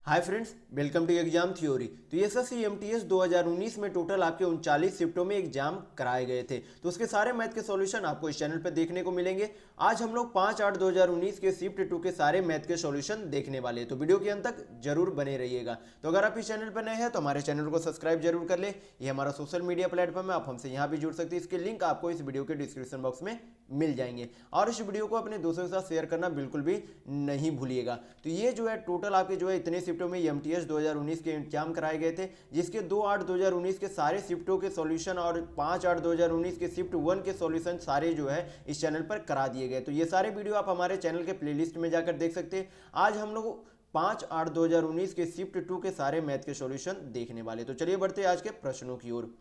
Hi friends, welcome to exam theory. तो SSC MTS 2019 में total आपके 39 शिफ्टों में एग्जाम कराए गए थे। तो उसके सारे मैथ के सॉल्यूशन आपको इस चैनल पर देखने को मिलेंगे। आज हम लोग 5/8/2019 के शिफ्ट 2 के सारे मैथ के सॉल्यूशन देखने वाले हैं, तो वीडियो के अंत तक जरूर बने रहिएगा। तो अगर आप इस चैनल पर नए हैं तो हमारे चैनल को सब्सक्राइब जरूर कर ले। ये हमारा सोशल मीडिया प्लेटफॉर्म है, आप हमसे यहाँ भी जुड़ सकते हैं। इसके लिंक आपको इस वीडियो के डिस्क्रिप्शन बॉक्स में मिल जाएंगे। और इस वीडियो को अपने दोस्तों के साथ शेयर करना बिल्कुल भी नहीं भूलिएगा। तो ये जो है टोटल आपके जो है इतने शिफ्टों में एमटीएस 2019 के एग्जाम कराए गए थे, जिसके 2/8/2019 के सारे शिफ्टों के सॉल्यूशन और 5/8/2019 के शिफ्ट 1 के सॉल्यूशन सारे जो है इस चैनल पर करा दिए गए। तो ये सारे वीडियो आप हमारे चैनल के प्लेलिस्ट में जाकर देख सकते हैं। आज हम लोग 5/8/2019 के शिफ्ट 2 के सारे मैथ के सॉल्यूशन देखने वाले। तो चलिए बढ़ते हैं आज के प्रश्नों की ओर।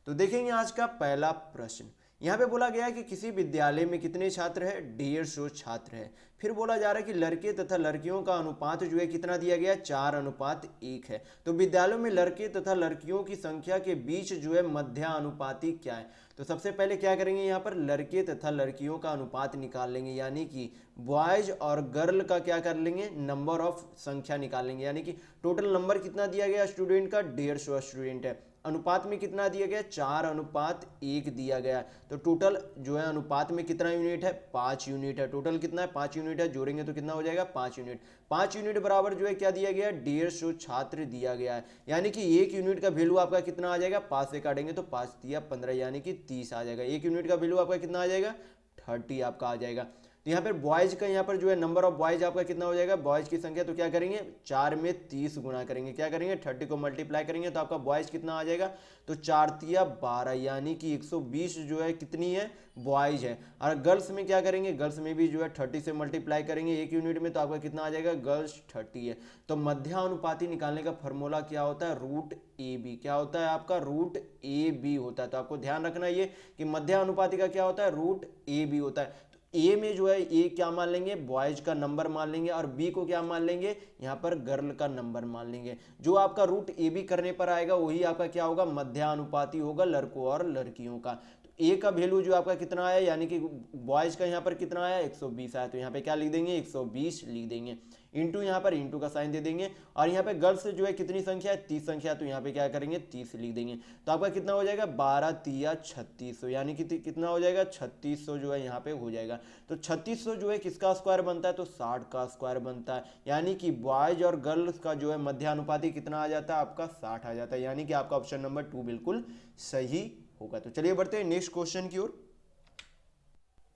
तो देखेंगे आज का पहला प्रश्न। यहाँ पे बोला गया है कि किसी विद्यालय में कितने छात्र हैं? 150 छात्र हैं। फिर बोला जा रहा है कि लड़के तथा लड़कियों का अनुपात जो है कितना दिया गया है? 4:1 है। तो विद्यालयों में लड़के तथा लड़कियों की संख्या के बीच जो है मध्यानुपाती क्या है? तो सबसे पहले क्या करेंगे, यहाँ पर लड़के तथा लड़कियों का अनुपात निकाल लेंगे, यानी कि बॉयज और गर्ल का क्या कर लेंगे, नंबर ऑफ संख्या निकाल लेंगे। यानी कि टोटल नंबर कितना दिया गया स्टूडेंट का? 150 स्टूडेंट है। अनुपात में कितना दिया गया? 4:1 दिया गया। तो टोटल जो है अनुपात में कितना यूनिट है? 5 यूनिट है। टोटल कितना है? 5 यूनिट है। जोड़ेंगे तो कितना हो जाएगा? 5 यूनिट। 5 यूनिट बराबर जो है क्या दिया गया? 150 छात्र दिया गया है। यानी कि 1 यूनिट का वैल्यू आपका कितना आ जाएगा? 5 से काटेंगे तो 5 तिया 15, यानी कि 30 आ जाएगा। 1 यूनिट का वैल्यू आपका कितना आ जाएगा? 30 आपका आ जाएगा। तो यहाँ पर बॉयज का यहाँ पर जो है नंबर ऑफ बॉयज आपका कितना हो जाएगा? बॉयज की संख्या तो क्या करेंगे? 4 में 30 गुना करेंगे। क्या करेंगे? 30 को मल्टीप्लाई करेंगे तो आपका बॉयज कितना आ जाएगा? तो 4 तिया 12, यानी कि 120 जो है कितनी है? बॉयज है। और गर्ल्स में क्या करेंगे? गर्ल्स में भी जो है 30 से मल्टीप्लाई करेंगे 1 यूनिट में, तो आपका कितना आ जाएगा? गर्ल्स 30 है। तो मध्यानुपाती निकालने का फॉर्मूला क्या होता है? √AB। क्या होता है आपका? √AB होता है। तो आपको ध्यान रखना ये कि मध्यानुपाती का क्या होता है? √AB होता है। ए में जो है ए क्या मान लेंगे? बॉयज का नंबर मान लेंगे, और बी को क्या मान लेंगे? यहाँ पर गर्ल का नंबर मान लेंगे। जो आपका √AB करने पर आएगा वही आपका क्या होगा? मध्यानुपाती होगा लड़कों और लड़कियों का। तो ए का वैल्यू जो आपका कितना आया, यानी कि बॉयज का यहाँ पर कितना आया? 120 आया। तो यहाँ पे क्या लिख देंगे? 120 लिख देंगे। इंटू यहाँ पर इंटू का साइन दे देंगे। और यहाँ पे गर्ल्स जो है कितनी संख्या है? 30 संख्या। तो यहाँ पे क्या करेंगे? 30 लिख देंगे। तो आपका कितना हो जाएगा? 12 तिया 3600, यानी कि कितना हो जाएगा? 3600 जो है यहाँ पे हो जाएगा। तो 3600 जो है किसका स्क्वायर बनता है? तो 60 का स्क्वायर बनता है। यानी कि बॉयज और गर्ल्स का जो है मध्यानुपाती कितना आ जाता है? आपका 60 आ जाता है। यानी कि आपका ऑप्शन नंबर 2 बिल्कुल सही होगा। तो चलिए बढ़ते हैं नेक्स्ट क्वेश्चन की ओर।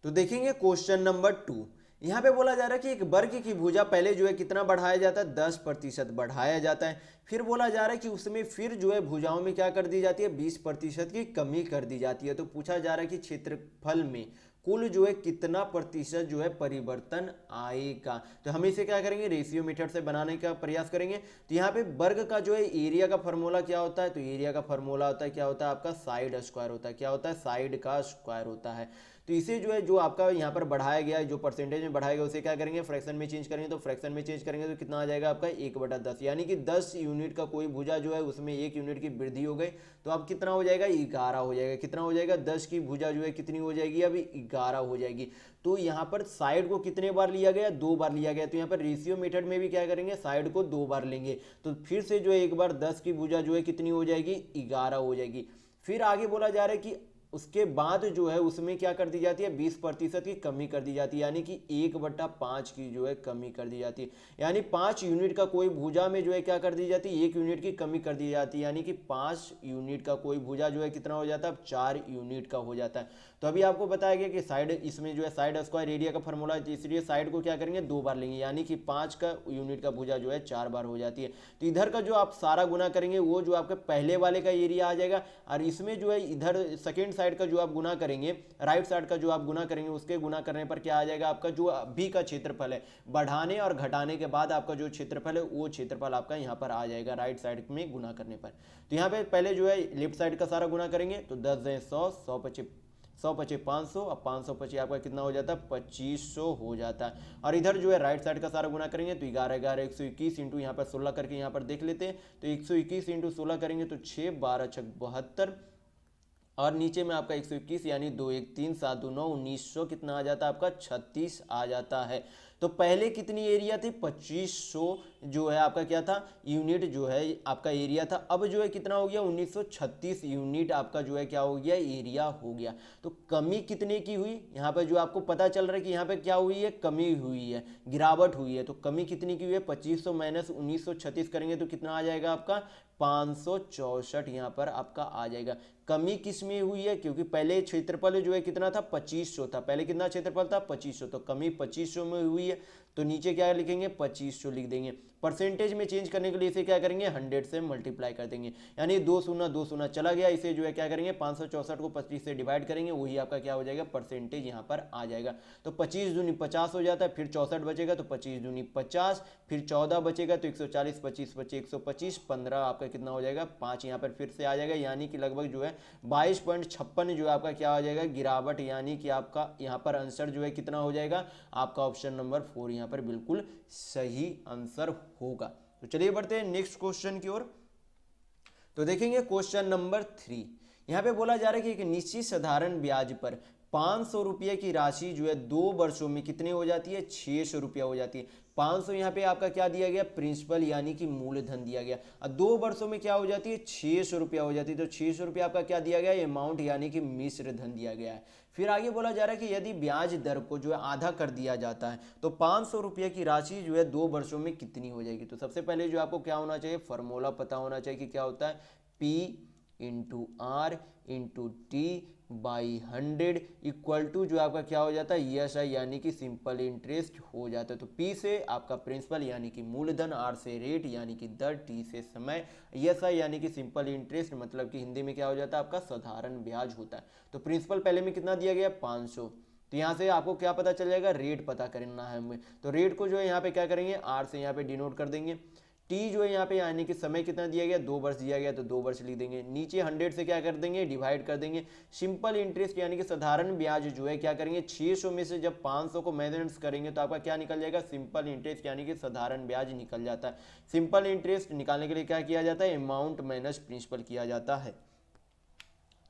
तो देखेंगे क्वेश्चन नंबर 2। यहाँ पे बोला जा रहा है कि एक वर्ग की भुजा पहले जो है कितना बढ़ाया जाता है? 10% बढ़ाया जाता है। फिर बोला जा रहा है कि उसमें फिर जो है भुजाओं में क्या कर दी जाती है? 20% की कमी कर दी जाती है। तो पूछा जा रहा है कि क्षेत्रफल में कुल जो है कितना प्रतिशत जो है परिवर्तन आएगा? तो हम इसे क्या करेंगे? रेशियो मेथड से बनाने का प्रयास करेंगे। तो यहाँ पे वर्ग का जो है एरिया का फॉर्मूला क्या होता है? तो एरिया का फॉर्मूला होता है क्या होता है? आपका साइड स्क्वायर होता है। क्या होता है? साइड का स्क्वायर होता है। तो इसे जो है जो आपका यहाँ पर बढ़ाया गया है, जो परसेंटेज में बढ़ाया गया उसे क्या करेंगे? फ्रैक्शन में चेंज करेंगे। तो फ्रैक्शन में चेंज करेंगे तो कितना आ जाएगा आपका? 1/10, यानी कि 10 यूनिट का कोई भुजा जो है उसमें 1 यूनिट की वृद्धि हो गई, तो अब कितना हो जाएगा? 11 हो जाएगा। कितना हो जाएगा? 10 की भुजा जो है कितनी हो जाएगी? अभी 11 हो जाएगी। तो यहाँ पर साइड को कितने बार लिया गया? 2 बार लिया गया। तो यहाँ पर रेशियो मेथड में भी क्या करेंगे? साइड को 2 बार लेंगे। तो फिर से जो है एक बार 10 की भुजा जो है कितनी हो जाएगी? 11 हो जाएगी। फिर आगे बोला जा रहा है कि उसके बाद जो है उसमें क्या कर दी जाती है? 20% की कमी कर दी जाती है, यानी कि 1/5 की जो है कमी कर दी जाती है। यानी 5 यूनिट का कोई भुजा में जो है क्या कर दी जाती है? 1 यूनिट की कमी कर दी जाती है। यानी कि 5 यूनिट का कोई भुजा जो है कितना हो जाता है? 4 यूनिट का हो जाता है। तो अभी आपको बताया गया कि साइड, इसमें जो है साइड स्क्वायर एरिया का फॉर्मूला है, इसलिए साइड को क्या करेंगे? 2 बार लेंगे, यानी कि 5 का यूनिट का भुजा जो है 4 बार हो जाती है। तो इधर का जो आप सारा गुना करेंगे वो जो आपके पहले वाले का एरिया आ जाएगा, और इसमें जो है इधर सेकेंड साइड का जो आप गुना करेंगे, राइट साइड का जो आप गुना करेंगे उसके गुना करने पर क्या आ जाएगा? आपका जो अभी का क्षेत्रफल है, बढ़ाने और घटाने के बाद आपका जो क्षेत्रफल है वो क्षेत्रफल आपका यहाँ पर आ जाएगा राइट साइड में गुना करने पर। तो यहाँ पे पहले जो है लेफ्ट साइड का सारा गुना करेंगे तो 10 100, 100 पचे 500, अब 500 पचे आपका कितना हो जाता है? 2500 हो जाता है। और इधर जो है राइट साइड का सारा गुना करेंगे तो 11 11 121 इंटू यहाँ पर 16 करके यहाँ पर देख लेते हैं। तो 121 इंटू 16 करेंगे तो 6 12 6 72, और नीचे में आपका 121 यानी 2 1 3 7 2 9 1900 कितना आ जाता है? आपका 36 आ जाता है। तो पहले कितनी एरिया थी? 2500 जो है आपका क्या था, यूनिट जो है आपका एरिया था। अब जो है कितना हो गया, 1936 यूनिट आपका जो है क्या हो गया, एरिया हो गया। तो कमी कितने की हुई, यहाँ पे जो आपको पता चल रहा है कि यहाँ पे क्या हुई है, कमी हुई है, गिरावट हुई है। तो कमी कितनी की हुई है, 2500 माइनस 1936 करेंगे तो कितना आ जाएगा आपका, 564 यहाँ पर आपका आ जाएगा। कमी किस में हुई है, क्योंकि पहले क्षेत्रफल जो है कितना था, 2500 था, पहले कितना क्षेत्रफल था, 2500, तो कमी 2500 में हुई है। तो नीचे क्या लिखेंगे, 2500 लिख देंगे। परसेंटेज में चेंज करने के लिए इसे क्या करेंगे, 100 से मल्टीप्लाई कर देंगे, यानी 2 शून्य चला गया, इसे जो है क्या करेंगे, 564 को 25 से डिवाइड करेंगे, वही आपका क्या हो जाएगा, परसेंटेज यहाँ पर आ जाएगा। तो 25 दूनी 50 हो जाता है, फिर 64 बचेगा तो 25 दूनी 50, फिर 14 बचेगा तो 140, 25 बचे 125, 15 आपका कितना हो जाएगा, 5 यहाँ पर फिर से आ जाएगा, यानी कि लगभग जो है 22.56 जो है आपका क्या हो जाएगा, गिरावट, यानी कि आपका यहाँ पर आंसर जो है कितना हो जाएगा, आपका ऑप्शन नंबर 4 यहाँ पर बिल्कुल सही आंसर होगा। तो चलिए बढ़ते हैं नेक्स्ट क्वेश्चन की ओर। तो देखेंगे क्वेश्चन नंबर 3। यहाँ पे बोला जा रहा है कि एक निश्चित साधारण ब्याज पर 500 रुपये की राशि जो है 2 वर्षों में कितने हो जाती है, 600 रुपया हो जाती है। 500 यहाँ पे आपका क्या दिया गया, प्रिंसिपल यानी कि मूलधन दिया गया, और 2 वर्षों में क्या हो जाती है, 600 रुपया हो जाती है। तो 600 रुपया आपका क्या दिया गया, अमाउंट यानी कि मिश्र धन दिया गया है। फिर आगे बोला जा रहा है कि यदि ब्याज दर को जो है आधा कर दिया जाता है तो 500 रुपये की राशि जो है 2 वर्षों में कितनी हो जाएगी। तो सबसे पहले जो आपको क्या होना चाहिए, फॉर्मूला पता होना चाहिए कि क्या होता है, P into R into T by 100 equal to जो आपका क्या हो जाता है, ESI यानी कि सिंपल इंटरेस्ट हो जाता है। तो P से आपका प्रिंसिपल यानी कि मूलधन, R से रेट यानी कि दर, T से समय, ESI यानी कि सिंपल इंटरेस्ट मतलब कि हिंदी में क्या हो जाता है, आपका साधारण ब्याज होता है। तो प्रिंसिपल पहले में कितना दिया गया, 500, तो यहाँ से आपको क्या पता चल जाएगा, रेट पता करना है हमें। तो रेट को जो है यहाँ पे क्या करेंगे, R से यहाँ पे डिनोट कर देंगे। टी जो है यहाँ पे यानी कि समय कितना दिया गया, 2 वर्ष दिया गया, तो 2 वर्ष लिख देंगे। नीचे 100 से क्या कर देंगे, डिवाइड कर देंगे। सिंपल इंटरेस्ट यानी कि साधारण ब्याज जो है क्या करेंगे, 600 में से जब 500 को माइनस करेंगे तो आपका क्या निकल जाएगा, सिंपल इंटरेस्ट यानी कि साधारण ब्याज निकल जाता है। सिंपल इंटरेस्ट निकालने के लिए क्या किया जाता है, अमाउंट माइनस प्रिंसिपल किया जाता है।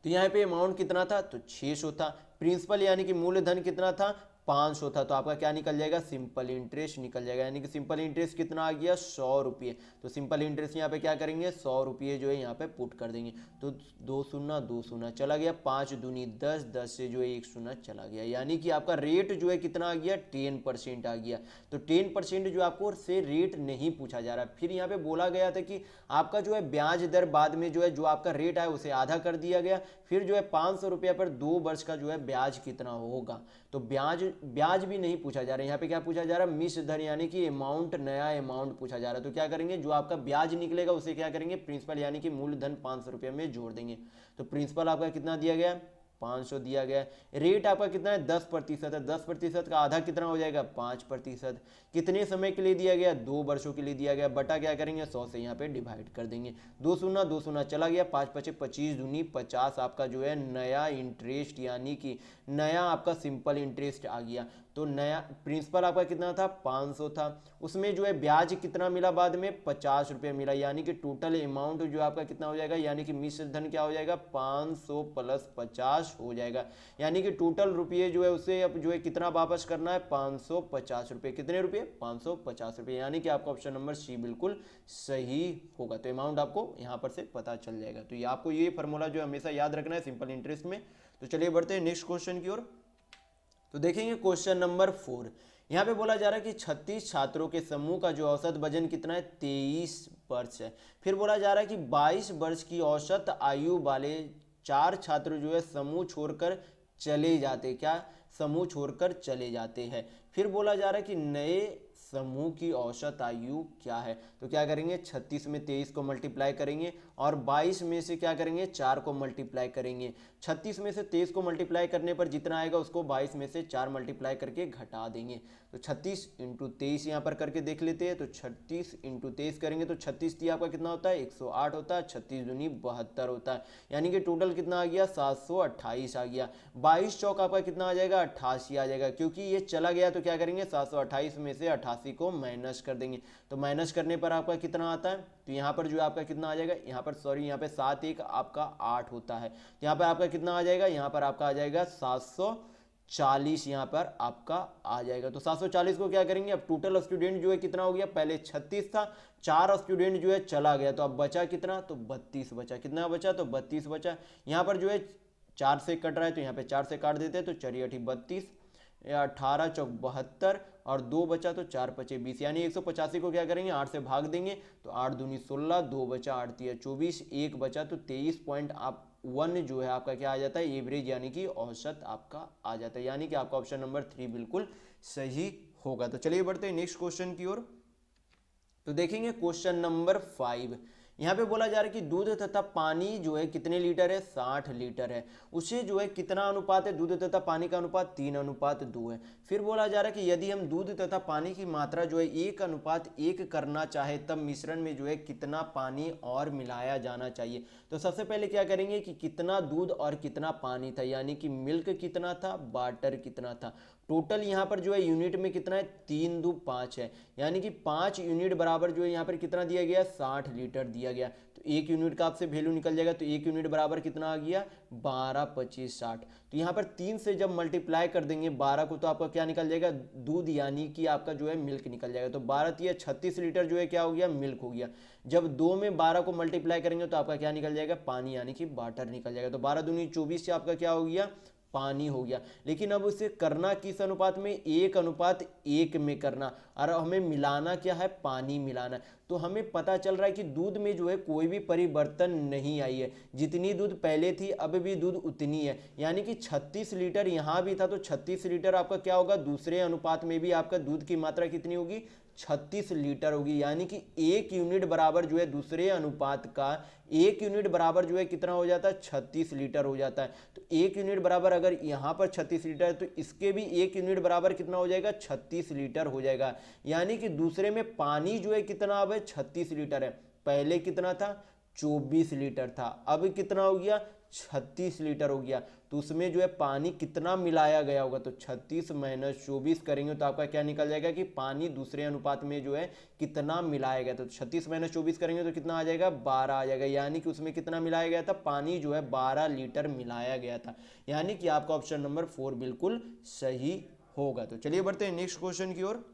तो यहाँ पे अमाउंट कितना था, तो 600 था। प्रिंसिपल यानी कि मूलधन कितना था, 500 था। तो आपका क्या निकल जाएगा, सिंपल इंटरेस्ट निकल जाएगा, यानी कि सिंपल इंटरेस्ट कितना आ गया, 100 रुपये। तो सिंपल इंटरेस्ट यहाँ पे क्या करेंगे, 100 रुपये जो है यहाँ पे पुट कर देंगे। तो 2 शून्य चला गया, 5 दूनी 10, 10 से जो है 1 शून्य चला गया, यानी कि आपका रेट जो है कितना आ गया, 10% आ गया। तो 10% जो आपको से रेट नहीं पूछा जा रहा। फिर यहाँ पे बोला गया था कि आपका जो है ब्याज दर बाद में जो है जो आपका रेट है उसे आधा कर दिया गया। फिर जो है 500 रुपये पर 2 वर्ष का जो है ब्याज कितना होगा। तो ब्याज भी नहीं पूछा जा रहा है, यहाँ पे क्या पूछा जा रहा है, मिश्र धन यानी कि अमाउंट, नया अमाउंट पूछा जा रहा है। तो क्या करेंगे, जो आपका ब्याज निकलेगा उसे क्या करेंगे, प्रिंसिपल यानी कि मूलधन 500 रुपये में जोड़ देंगे। तो प्रिंसिपल आपका कितना दिया गया, 500 दिया गया। रेट आपका कितना है, 10% है। 10% का आधा कितना हो जाएगा, 5%। कितने समय के लिए दिया गया, 2 वर्षों के लिए दिया गया। बटा क्या करेंगे, 100 से यहाँ पे डिवाइड कर देंगे। 2 शून्य चला गया, 5 पचे 25 दूनी 50 आपका जो है नया इंटरेस्ट यानी कि नया आपका सिंपल इंटरेस्ट आ गया। तो नया प्रिंसिपल आपका कितना था, 500 था। उसमें जो है ब्याज कितना मिला बाद में, 50 रुपये मिला, यानी कि टोटल अमाउंट जो आपका कितना हो जाएगा, यानी कि मिश्र धन क्या हो जाएगा, 500 प्लस 50 हो जाएगा। यानी कि टोटल रुपये जो है उसे अब जो है कितना वापस करना है, 550 रुपये। कितने रुपये, 550 रुपये, यानी कि आपका ऑप्शन नंबर सी बिल्कुल सही होगा। तो अमाउंट आपको यहाँ पर से पता चल जाएगा। तो ये आपको ये फॉर्मूला जो हमेशा याद रखना है सिंपल इंटरेस्ट में। तो चलिए बढ़ते हैं नेक्स्ट क्वेश्चन की ओर। तो देखेंगे क्वेश्चन नंबर 4। यहाँ पे बोला जा रहा है कि 36 छात्रों के समूह का जो औसत वजन कितना है, 23 वर्ष है। फिर बोला जा रहा है कि 22 वर्ष की औसत आयु वाले 4 छात्र जो है समूह छोड़कर चले जाते, क्या समूह छोड़कर चले जाते हैं। फिर बोला जा रहा है कि नए समूह की औसत आयु क्या है। तो क्या करेंगे, 36 में 23 को मल्टीप्लाई करेंगे और 22 में से क्या करेंगे, 4 को मल्टीप्लाई करेंगे। 36 में से 23 को मल्टीप्लाई करने पर जितना आएगा उसको 22 में से 4 मल्टीप्लाई करके घटा देंगे। तो 36 इंटू 23 यहाँ पर करके देख लेते हैं। तो 36 इंटू 23 करेंगे तो 36 3 आपका कितना होता है, 108 होता है। 36 दूनी 72 होता है, यानी कि टोटल कितना आ गया, 728 आ गया। 22 चौक आपका कितना आ जाएगा, 88 आ जाएगा। क्योंकि ये चला गया तो क्या करेंगे, 728 में से 88 को माइनस कर देंगे। तो माइनस करने पर आपका कितना आता है, तो यहाँ पर जो आपका कितना आ जाएगा, यहाँ पर सॉरी यहाँ पे 7 1 आपका 8 होता है। यहाँ पर आपका कितना आ जाएगा, यहाँ पर आपका आ जाएगा 40 यहाँ पर आपका आ जाएगा। तो 740 को क्या करेंगे, अब टोटल स्टूडेंट जो है कितना हो गया, पहले 36 था, 4 स्टूडेंट जो है चला गया, तो अब बचा कितना, तो 32 बचा। कितना बचा, तो 32 बचा। यहाँ पर जो है 4 से कट रहा है तो यहाँ पे 4 से काट देते हैं, तो 4 8 32, 18 चौक 72 और 2 बचा तो 4 पचे 20, यानी 185 को क्या करेंगे, 8 से भाग देंगे तो 8 दूनी 16, 2 बचा 8 तिया 24, 1 बचा तो 23.1 जो है आपका क्या आ जाता है, एवरेज यानी कि औसत आपका आ जाता है, यानी कि आपका ऑप्शन नंबर 3 बिल्कुल सही होगा। तो चलिए बढ़ते हैं नेक्स्ट क्वेश्चन की ओर। तो देखेंगे क्वेश्चन नंबर 5। यहाँ पे बोला जा रहा है कि दूध तथा पानी जो है कितने लीटर है, 60 लीटर है। उसे जो है कितना अनुपात है, दूध तथा पानी का अनुपात 3:2 है। फिर बोला जा रहा है कि यदि हम दूध तथा पानी की मात्रा जो है 1:1 करना चाहे तब मिश्रण में जो है कितना पानी और मिलाया जाना चाहिए। तो सबसे पहले क्या करेंगे कि कितना दूध और कितना पानी था, यानी कि मिल्क कितना था, वाटर कितना था। टोटल यहाँ पर जो है यूनिट में कितना है, 3 2 5 है, यानी कि 5 यूनिट बराबर जो है यहाँ पर कितना दिया गया, 60 लीटर दिया गया। तो 1 यूनिट का आपसे वैल्यू निकल जाएगा, तो 1 यूनिट बराबर कितना आ गया, 12 25 60। तो यहाँ पर 3 से जब मल्टीप्लाई कर देंगे 12 को, तो आपका क्या निकल जाएगा, दूध यानी कि आपका जो है मिल्क निकल जाएगा। तो 12 तिया 36 लीटर जो है क्या हो गया, मिल्क हो गया। जब 2 में 12 को मल्टीप्लाई करेंगे तो आपका क्या निकल जाएगा, पानी यानी कि वाटर निकल जाएगा। तो 12 दूनी 24 से आपका क्या हो गया, पानी हो गया। लेकिन अब उसे करना किस अनुपात में, 1:1 में करना, और हमें मिलाना क्या है, पानी मिलाना है। तो हमें पता चल रहा है कि दूध में जो है कोई भी परिवर्तन नहीं आई है, जितनी दूध पहले थी अब भी दूध उतनी है, यानी कि 36 लीटर यहाँ भी था तो 36 लीटर आपका क्या होगा, दूसरे अनुपात में भी आपका दूध की मात्रा कितनी होगी, 36 लीटर होगी। यानी कि 1 यूनिट बराबर जो है दूसरे अनुपात का 1 यूनिट बराबर जो है कितना हो जाता है, 36 लीटर हो जाता है। तो 1 यूनिट बराबर अगर यहाँ पर 36 लीटर है तो इसके भी 1 यूनिट बराबर कितना हो जाएगा, 36 लीटर हो जाएगा। यानी कि दूसरे में पानी जो है कितना अब है, 36 लीटर है। पहले कितना था, 24 लीटर था, अब कितना हो गया, 36 लीटर हो गया। तो उसमें जो है पानी कितना मिलाया गया होगा, तो 36 - 24 करेंगे तो आपका क्या निकल जाएगा कि पानी दूसरे अनुपात में जो है कितना मिलाया गया। तो 36 - 24 करेंगे तो कितना आ जाएगा, 12 आ जाएगा। यानी कि उसमें कितना मिलाया गया था, पानी जो है 12 लीटर मिलाया गया था। यानी कि आपका ऑप्शन नंबर 4 बिल्कुल सही होगा। तो चलिए बढ़ते हैं नेक्स्ट क्वेश्चन की ओर।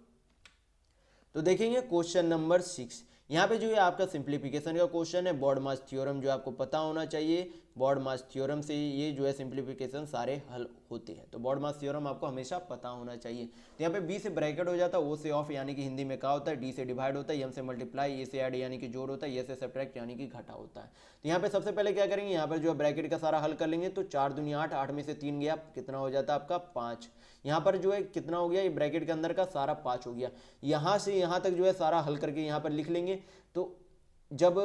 तो देखेंगे क्वेश्चन नंबर 6। यहाँ पे जो है आपका सिंप्लीफिकेशन का क्वेश्चन है। बॉड मास थ्योरम जो आपको पता होना चाहिए, बॉड मास थ्योरम से ये जो है सिंप्लीफिकेशन सारे हल होते हैं। तो बॉड मास थ्योरम आपको हमेशा पता होना चाहिए। तो यहाँ पे बी से ब्रैकेट हो जाता है, ओ से ऑफ यानी कि हिंदी में क्या होता है, डी से डिवाइड होता है, एम से मल्टीप्लाई, ए से ऐड यानी कि जोड़ होता है, ए से सब्ट्रैक्ट यानी कि घटा होता है। तो यहाँ पे सबसे पहले क्या करेंगे, यहाँ पर जो है ब्रैकेट का सारा हल कर लेंगे। तो 4 दूनी 8, 8 में से 3 गया, कितना हो जाता है आपका 5। यहाँ पर जो है कितना हो गया, ये ब्रैकेट के अंदर का सारा 5 हो गया। यहाँ से यहाँ तक जो है सारा हल करके यहाँ पर लिख लेंगे। तो जब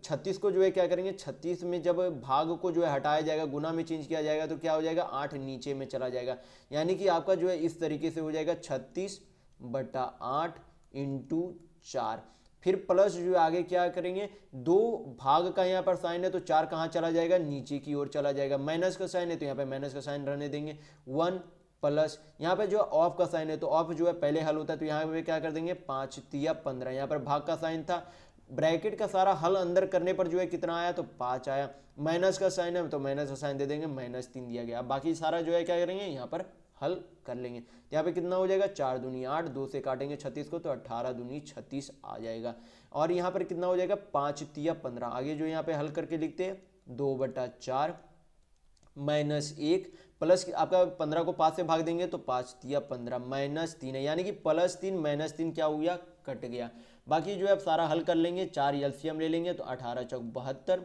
36 को जो है क्या करेंगे, 36 में जब भाग को जो है हटाया जाएगा, गुना में चेंज किया जाएगा तो क्या हो जाएगा, 8 नीचे में चला जाएगा। यानी कि आपका जो है इस तरीके से हो जाएगा 36/8 × 4। फिर प्लस जो आगे क्या करेंगे, 2 भाग का यहाँ पर साइन है तो 4 कहाँ चला जाएगा, नीचे की ओर चला जाएगा। माइनस का साइन है तो यहाँ पे माइनस का साइन रहने देंगे। 1 प्लस यहाँ पे जो ऑफ का साइन है तो ऑफ जो है पहले हल होता है, तो यहाँ पे क्या कर देंगे, 5 तिया 15। यहाँ पर भाग का साइन था, ब्रैकेट का सारा हल अंदर करने पर जो है कितना आया, तो 5 आया। माइनस का साइन है तो माइनस का साइन दे देंगे, -3 दिया गया। बाकी सारा जो है क्या करेंगे, यहाँ पर हल कर लेंगे। यहाँ पे कितना हो जाएगा, 4 दूनी 8, 2 से काटेंगे 36 को तो 18 दूनी 36 आ जाएगा। और यहाँ पर कितना हो जाएगा, 5 तिया 15। आगे जो यहाँ पे हल करके लिखते हैं, 2/4 -1 प्लस आपका 15 को 5 से भाग देंगे तो 5 तिया 15 -3 है, यानी कि +3 -3 क्या हो गया, कट गया। बाकी जो है अब सारा हल कर लेंगे, 4 एलसीएम ले लेंगे तो 18 चौक 72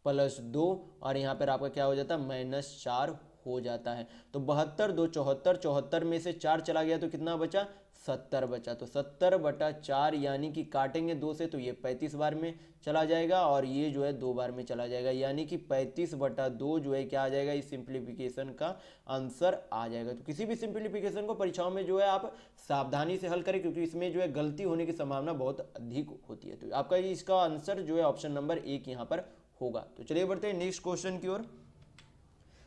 +2 और यहाँ पर आपका क्या हो जाता है, -4 हो जाता है। तो 72 2 74, 74 में से 4 चला गया तो कितना बचा, 70 बचा। तो 70/4 यानी कि काटेंगे 2 से तो ये 35 बार में चला जाएगा और ये जो है 2 बार में चला जाएगा, यानी कि 35/2 जो है क्या आ जाएगा, इस सिंप्लीफिकेशन का आंसर आ जाएगा। तो किसी भी सिंप्लीफिकेशन को परीक्षाओं में जो है आप सावधानी से हल करें, क्योंकि इसमें जो है गलती होने की संभावना बहुत अधिक होती है। तो आपका इसका आंसर जो है ऑप्शन नंबर 1 यहाँ पर होगा। तो चलिए बढ़ते हैं नेक्स्ट क्वेश्चन की ओर।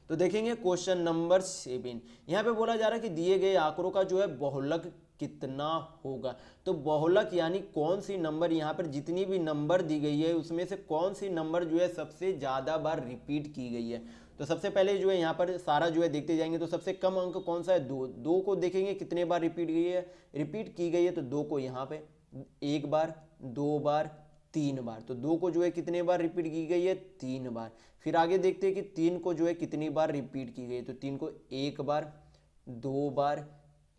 तो देखेंगे क्वेश्चन नंबर 7। यहाँ पे बोला जा रहा है कि दिए गए आंकड़ों का जो है बहुलक कितना होगा। तो बहुलक यानी कौन सी नंबर, यहाँ पर जितनी भी नंबर दी गई है उसमें से कौन सी नंबर जो है सबसे ज़्यादा बार रिपीट की गई है। तो सबसे पहले जो है यहाँ पर सारा जो है देखते जाएंगे। तो सबसे कम अंक कौन सा है, 2। 2 को देखेंगे कितने बार रिपीट की गई है, तो 2 को यहाँ पे 1 बार, 2 बार, 3 बार। तो 2 को जो है कितने बार रिपीट की गई है, 3 बार। फिर आगे देखते हैं कि 3 को जो है कितनी बार रिपीट की गई है, तो 3 को 1 बार, 2 बार,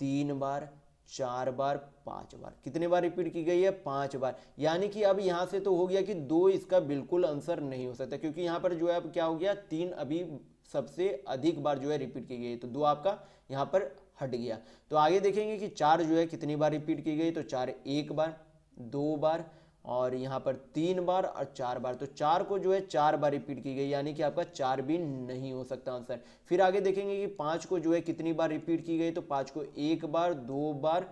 3 बार, 4 बार, 5 बार। कितने बार रिपीट की गई है, 5 बार। यानी कि अब यहाँ से तो हो गया कि 2 इसका बिल्कुल आंसर नहीं हो सकता, क्योंकि यहाँ पर जो है अब क्या हो गया, 3 अभी सबसे अधिक बार जो है रिपीट की गई है, तो 2 आपका यहाँ पर हट गया। तो आगे देखेंगे कि 4 जो है कितनी बार रिपीट की गई, तो 4 1 बार, 2 बार, और यहाँ पर 3 बार और 4 बार। तो 4 को जो है 4 बार रिपीट की गई, यानी कि आपका 4 भी नहीं हो सकता आंसर। फिर आगे देखेंगे कि 5 को जो है कितनी बार रिपीट की गई, तो 5 को 1 बार, 2 बार,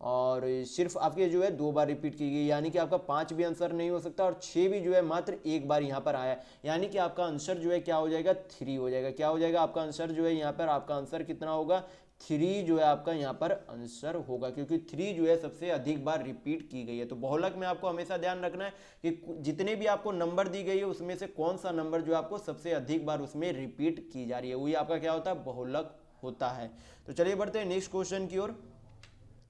और सिर्फ आपके जो है 2 बार रिपीट की गई, यानी कि आपका 5 भी आंसर नहीं हो सकता। और 6 भी जो है मात्र 1 बार यहाँ पर आया, यानी कि आपका आंसर जो है क्या हो जाएगा, 3 हो जाएगा। क्या हो जाएगा आपका आंसर जो है यहाँ पर, आपका आंसर कितना होगा, 3 जो है आपका यहाँ पर आंसर होगा, क्योंकि 3 जो है सबसे अधिक बार रिपीट की गई है। तो बहुलक में आपको हमेशा ध्यान रखना है कि जितने भी आपको नंबर दी गई है उसमें से कौन सा नंबर जो आपको सबसे अधिक बार उसमें रिपीट की जा रही है, वही आपका क्या होता है, बहुलक होता है। तो चलिए बढ़ते हैं नेक्स्ट क्वेश्चन की ओर।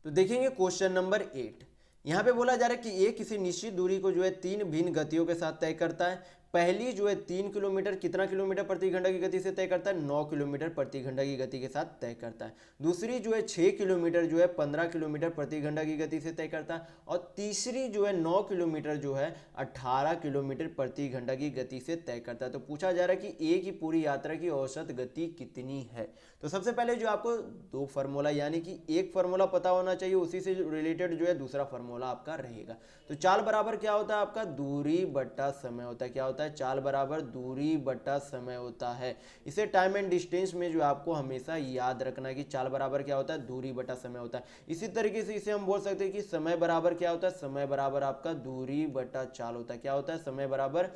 तो देखेंगे क्वेश्चन नंबर 8। यहाँ पे बोला जा रहा है कि एक किसी निश्चित दूरी को जो है 3 भिन्न गतियों के साथ तय करता है। पहली जो है 3 किलोमीटर कितना किलोमीटर प्रति घंटा की गति से तय करता है, 9 किलोमीटर प्रति घंटा की गति के साथ तय करता है। दूसरी जो है 6 किलोमीटर जो है 15 किलोमीटर प्रति घंटा की गति से तय करता है। और तीसरी जो है 9 किलोमीटर जो है 18 किलोमीटर प्रति घंटा की गति से तय करता है। तो पूछा जा रहा है कि एक ही पूरी यात्रा की औसत गति कितनी है। तो सबसे पहले जो आपको 2 फार्मूला, यानी कि एक फार्मूला पता होना चाहिए, उसी से रिलेटेड जो है दूसरा फार्मूला आपका रहेगा। तो चाल बराबर क्या होता है आपका, दूरी बटा समय होता है। क्या होता है, चाल बराबर दूरी बटा समय होता है। इसे टाइम एंड डिस्टेंस में जो आपको हमेशा याद रखना है कि चाल बराबर क्या होता है, दूरी बटा समय होता है। इसी तरीके से इसे हम बोल सकते हैं कि समय बराबर क्या होता है, समय बराबर आपका दूरी बटा चाल होता है। क्या होता है, समय बराबर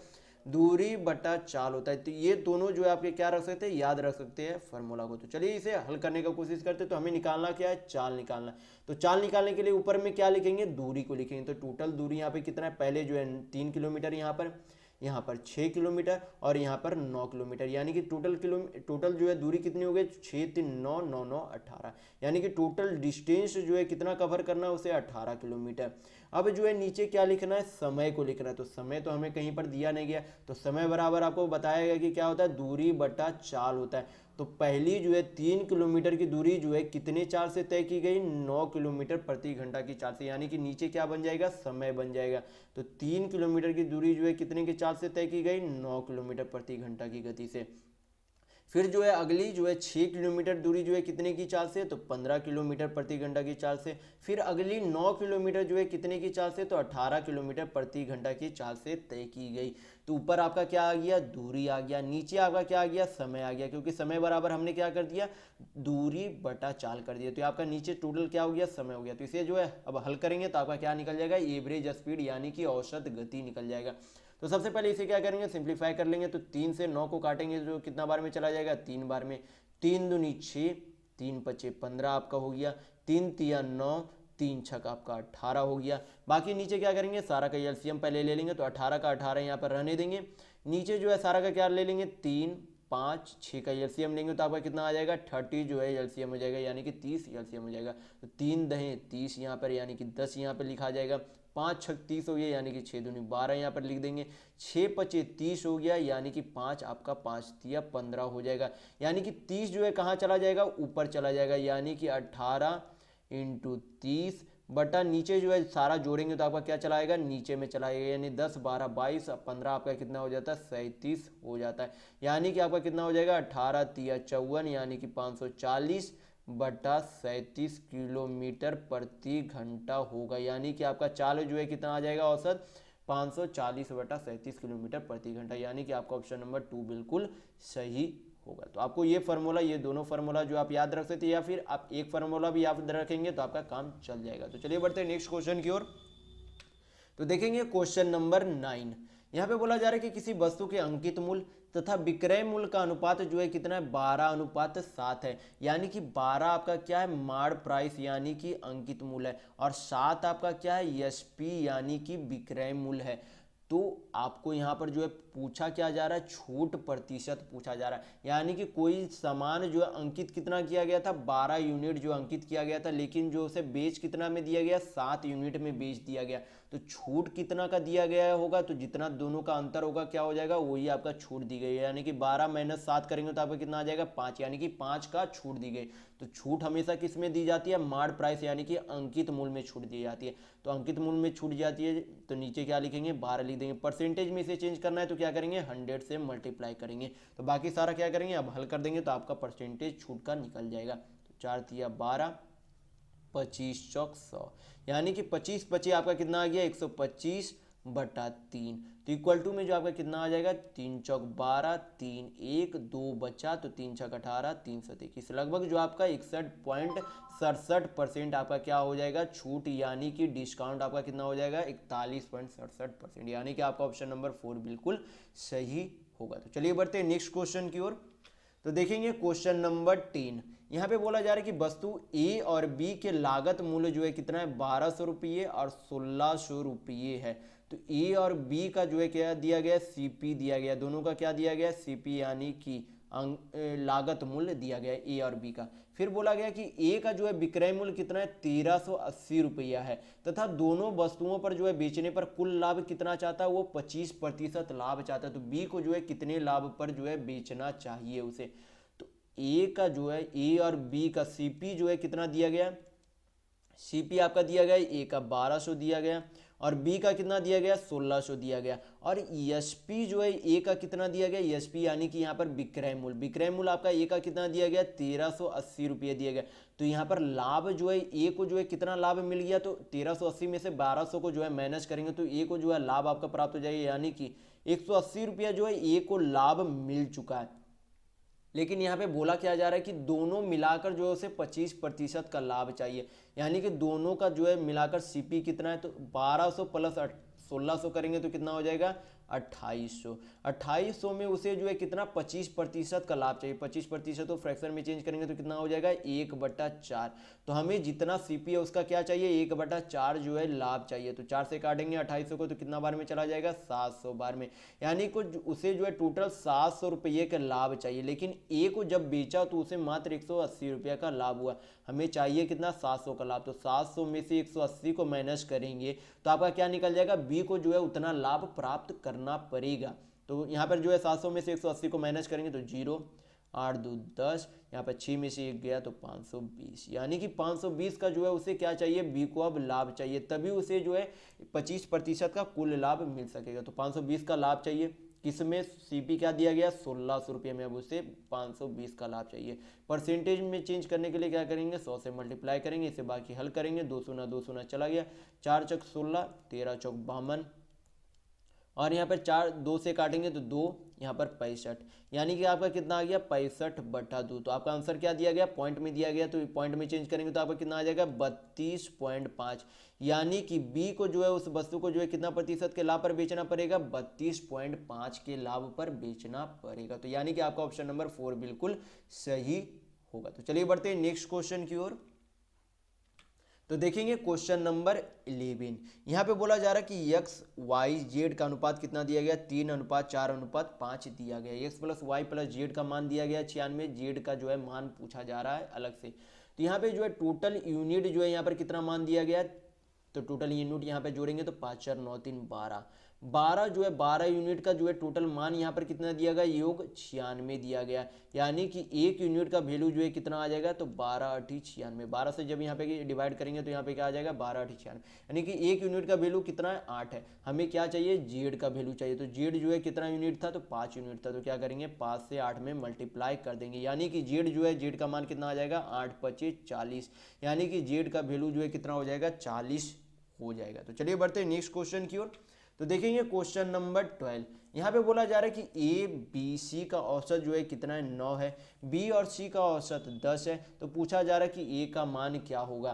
दूरी बटा चाल होता है। तो ये दोनों जो है आपके क्या रख सकते हैं, याद रख सकते हैं फार्मूला को। तो चलिए इसे हल करने का कोशिश करते हैं। तो हमें निकालना क्या है, चाल निकालना। तो चाल निकालने के लिए ऊपर में क्या लिखेंगे, दूरी को लिखेंगे। तो टोटल दूरी यहाँ पे कितना है, पहले जो है 3 किलोमीटर, यहाँ पर 6 किलोमीटर और यहाँ पर 9 किलोमीटर, यानी कि टोटल जो है दूरी कितनी हो गई, 6 3 9 9 9 18, यानी कि टोटल डिस्टेंस जो है कितना कवर करना है उसे, 18 किलोमीटर। अब जो है नीचे क्या लिखना है, समय को लिखना है। तो समय तो हमें कहीं पर दिया नहीं गया, तो समय बराबर आपको बताया गया कि क्या होता है, दूरी बटा चाल होता है। तो पहली जो है 3 किलोमीटर की दूरी जो है कितने चाल से तय की गई, 9 किलोमीटर प्रति घंटा की चाल से, यानी कि नीचे क्या बन जाएगा, समय बन जाएगा। तो 3 किलोमीटर की दूरी जो है कितने की चाल से तय की गई, 9 किलोमीटर प्रति घंटा की गति से। फिर जो है अगली जो है 6 किलोमीटर दूरी जो है कितने की चाल से, तो 15 किलोमीटर प्रति घंटा की चाल से। फिर अगली 9 किलोमीटर जो है कितने की चाल से, तो 18 किलोमीटर प्रति घंटा की चाल से तय की गई। तो ऊपर आपका क्या आ गया, दूरी आ गया, नीचे आपका क्या आ गया, समय आ गया, क्योंकि समय बराबर हमने क्या कर दिया, दूरी बटा चाल कर दिया। तो आपका नीचे टोटल क्या हो गया, समय हो गया। तो इसे जो है अब हल करेंगे तो आपका क्या निकल जाएगा, एवरेज स्पीड, यानी कि औसत गति निकल जाएगा। तो सबसे पहले इसे क्या करेंगे, सिंप्लीफाई कर लेंगे। तो 3 से 9 को काटेंगे जो कितना बार में चला जाएगा, 3 बार में। 3 दूनी 6, 3 पचे 15 आपका हो गया, 3 तिया 9, 3 छक आपका 18 हो गया। बाकी नीचे क्या करेंगे, सारा का एलसीएम पहले ले लेंगे। तो 18 का 18 यहाँ पर रहने देंगे। नीचे जो है सारा का क्या ले लेंगे, 3 5 6 का एलसीएम लेंगे तो आपका कितना आ जाएगा, 30 जो है एलसीएम हो जाएगा, यानी कि 30 एलसीएम हो जाएगा। तो 3 दहे 30 यहाँ पर, यानी कि 10 यहाँ पर लिखा जाएगा। 5 छक 30 हो गया, यानी कि 6 दूनी 12 यहाँ पर लिख देंगे। 6 पचे 30 हो गया, यानी कि 5 आपका 5 तिया 15 हो जाएगा, यानी कि 30 जो है कहाँ चला जाएगा, ऊपर चला जाएगा, यानी कि 18 × 30 बटा नीचे जो है सारा जोड़ेंगे तो आपका क्या चलाएगा, नीचे में चलाएगा, यानी 10 12 22 15 आपका कितना हो जाता है, 37 हो जाता है, यानी कि आपका कितना हो जाएगा, 18 तिया 54, यानी कि 540 बटा 37 किलोमीटर प्रति घंटा होगा। यानी कि आपका चाल जो है कितना आ जाएगा, औसत 540 बटा 37 किलोमीटर प्रति घंटा, यानी कि आपका ऑप्शन नंबर 2 बिल्कुल सही होगा। तो आपको ये फार्मूला, ये दोनों फार्मूला जो आप याद रख सकते हैं, या फिर आप एक फार्मूला भी याद रखेंगे तो आपका काम चल जाएगा। तो चलिए बढ़ते हैं नेक्स्ट क्वेश्चन की ओर। तो देखेंगे क्वेश्चन नंबर 9। यहाँ पे बोला जा रहा है कि किसी वस्तु के अंकित मूल्य तथा विक्रय मूल्य का अनुपात जो है कितना है, 12:7 है। यानी कि 12 आपका क्या है, मार्क प्राइस यानी कि अंकित मूल्य है, और 7 आपका क्या है, एसपी यानी कि विक्रय मूल्य है। तो आपको यहाँ पर जो है पूछा क्या जा रहा है, छूट प्रतिशत पूछा जा रहा है। यानी कि कोई सामान जो है अंकित कितना किया गया था, 12 यूनिट जो अंकित किया गया था, लेकिन जो उसे बेच कितना में दिया गया, 7 यूनिट में बेच दिया गया। तो छूट कितना का दिया गया होगा, तो जितना दोनों का अंतर होगा क्या हो जाएगा, वही आपका छूट दी गई है। यानी कि 12 माइनस 7 करेंगे तो आपका कितना आ जाएगा, 5, यानी कि 5 का छूट दी गई। तो छूट हमेशा किस में दी जाती है, मार्क प्राइस यानी कि अंकित मूल्य में छूट दी जाती है। तो अंकित मूल्य में छूट जाती है तो नीचे क्या लिखेंगे, 12 लिख देंगे। परसेंटेज में इसे चेंज करना है तो क्या करेंगे, 100 से मल्टीप्लाई करेंगे। तो बाकी सारा क्या करेंगे, अब हल कर देंगे तो आपका परसेंटेज छूट का निकल जाएगा। तो 4 तिया 12, 25 चौक 100, यानी कि 25 25 आपका कितना आ गया, 125/3। तो इक्वल टू में जो आपका कितना आ जाएगा, 3 चौक 12, 3 1 2 बचा, तो 3 छक 18, 3 7 21, लगभग जो आपका 61.67% आपका क्या हो जाएगा, छूट यानी कि डिस्काउंट आपका कितना हो जाएगा, 41.67%, यानी कि आपका ऑप्शन नंबर 4 बिल्कुल सही होगा। तो चलिए बढ़ते हैं नेक्स्ट क्वेश्चन की ओर। तो देखेंगे क्वेश्चन नंबर 10। यहाँ पे बोला जा रहा है कि वस्तु ए और बी के लागत मूल्य जो है कितना है, 1200 रुपये और 1600 रुपये है। तो ए और बी का जो है क्या दिया गया, सीपी दिया गया, दोनों का क्या दिया गया, सीपी यानी कि लागत मूल्य दिया गया ए और बी का। फिर बोला गया कि ए का जो है विक्रय मूल्य कितना है, 1380 रुपया है, तथा दोनों वस्तुओं पर जो है बेचने पर कुल लाभ कितना चाहता है, वो 25% लाभ चाहता है। तो बी को जो है कितने लाभ पर जो है बेचना चाहिए उसे। तो ए का जो है, ए और बी का सीपी जो है कितना दिया गया, सीपी आपका दिया गया ए का 1200 दिया गया और बी का कितना दिया गया, 1600 दिया गया। और एसपी जो है ए का कितना दिया गया, एसपी यानी कि यहाँ पर विक्रय मूल्य, विक्रय मूल्य आपका ए का कितना दिया गया, 1380 रुपये दिया गया। तो यहाँ पर लाभ जो है ए को जो है कितना लाभ मिल गया, तो 1380 में से 1200 को जो है माइनस करेंगे तो ए को जो है लाभ आपका प्राप्त हो जाएगा, यानी कि 180 रुपया जो है ए को लाभ मिल चुका है। लेकिन यहाँ पे बोला क्या जा रहा है कि दोनों मिलाकर जो है उसे 25% का लाभ चाहिए, यानी कि दोनों का जो है मिलाकर सीपी कितना है, तो 1200 प्लस 1600 करेंगे तो कितना हो जाएगा, 2800। 2800 में उसे जो है कितना, 25% का लाभ चाहिए। 25% तो फ्रैक्शन में चेंज करेंगे तो कितना हो जाएगा, 1/4। तो हमें जितना सीपी है उसका क्या चाहिए, 1/4 जो है लाभ चाहिए। तो 4 से काटेंगे 2800 को तो कितना बार में चला जाएगा, 700 बार में, यानी कुछ उसे जो है टोटल 700 रुपये का लाभ चाहिए। लेकिन ए को जब बेचा तो उसे मात्र 180 रुपये का लाभ हुआ, हमें चाहिए कितना, 700 का लाभ। तो 700 में से 180 को माइनस करेंगे तो आपका क्या निकल जाएगा, बी को जो है उतना लाभ प्राप्त करना पड़ेगा। तो यहाँ पर जो है 700 में से 180 को माइनस करेंगे तो 0, 8 2 10, यहाँ पर 6 में से 1 गया तो 520, यानी कि 520 का जो है उसे क्या चाहिए, बी को अब लाभ चाहिए, तभी उसे जो है 25% का कुल लाभ मिल सकेगा। तो 520 का लाभ चाहिए, किसमें, सीपी क्या दिया गया, 1600 रुपये में, अब उसे 520 का लाभ चाहिए। परसेंटेज में चेंज करने के लिए क्या करेंगे, 100 से मल्टीप्लाई करेंगे, इसे बाकी हल करेंगे, 2 सूना चला गया, 4 चौक 16, 13 चौक 52, और यहाँ पर 4 2 से काटेंगे तो 2, यहाँ पर 65, यानी कि आपका कितना आ गया, 65/2। तो आपका आंसर क्या दिया गया, पॉइंट में दिया गया, तो पॉइंट में चेंज करेंगे तो आपका कितना आ जाएगा, 32.5, यानी कि बी को जो है उस वस्तु को जो है कितना प्रतिशत के लाभ पर बेचना पड़ेगा, 32.5 के लाभ पर बेचना पड़ेगा। तो यानी कि आपका ऑप्शन नंबर 4 बिल्कुल सही होगा। तो चलिए बढ़ते हैं नेक्स्ट क्वेश्चन की ओर। तो देखेंगे क्वेश्चन नंबर 11। यहाँ पे बोला जा रहा है कि एक्स वाई जेड का अनुपात कितना दिया गया, 3:4:5 दिया गया। X plus Y plus Z का मान दिया गया 96, जेड का जो है मान पूछा जा रहा है अलग से। तो यहाँ पे जो है टोटल यूनिट जो है यहाँ पर कितना मान दिया गया, तो टोटल यूनिट यहाँ पे जोड़ेंगे तो 5 4 9 3 12 जो है 12 यूनिट का जो है टोटल मान यहाँ पर कितना दिया गया, योग 96 दिया गया, यानी कि एक यूनिट का वैल्यू जो है कितना आ जाएगा, तो 12×8=96। 12 से जब यहाँ पे डिवाइड करेंगे तो यहाँ पे क्या आ जाएगा, 12×8=96, यानी कि एक यूनिट का वैल्यू कितना है, 8 है। हमें क्या चाहिए, जेड का वैल्यू चाहिए। तो जेड जो है कितना यूनिट था, तो 5 यूनिट था। तो क्या करेंगे, 5 से 8 में मल्टीप्लाई कर देंगे, यानी कि जेड जो है, जेड का मान कितना आ जाएगा, 8 5 40, यानी कि जेड का वैल्यू जो है कितना हो जाएगा, 40 हो जाएगा। तो चलिए बढ़ते हैं नेक्स्ट क्वेश्चन की ओर। तो देखेंगे क्वेश्चन नंबर 12। यहाँ पे बोला जा रहा है कि ए बी सी का औसत जो है कितना है, 9 है, बी और सी का औसत 10 है। तो पूछा जा रहा है कि ए का मान क्या होगा।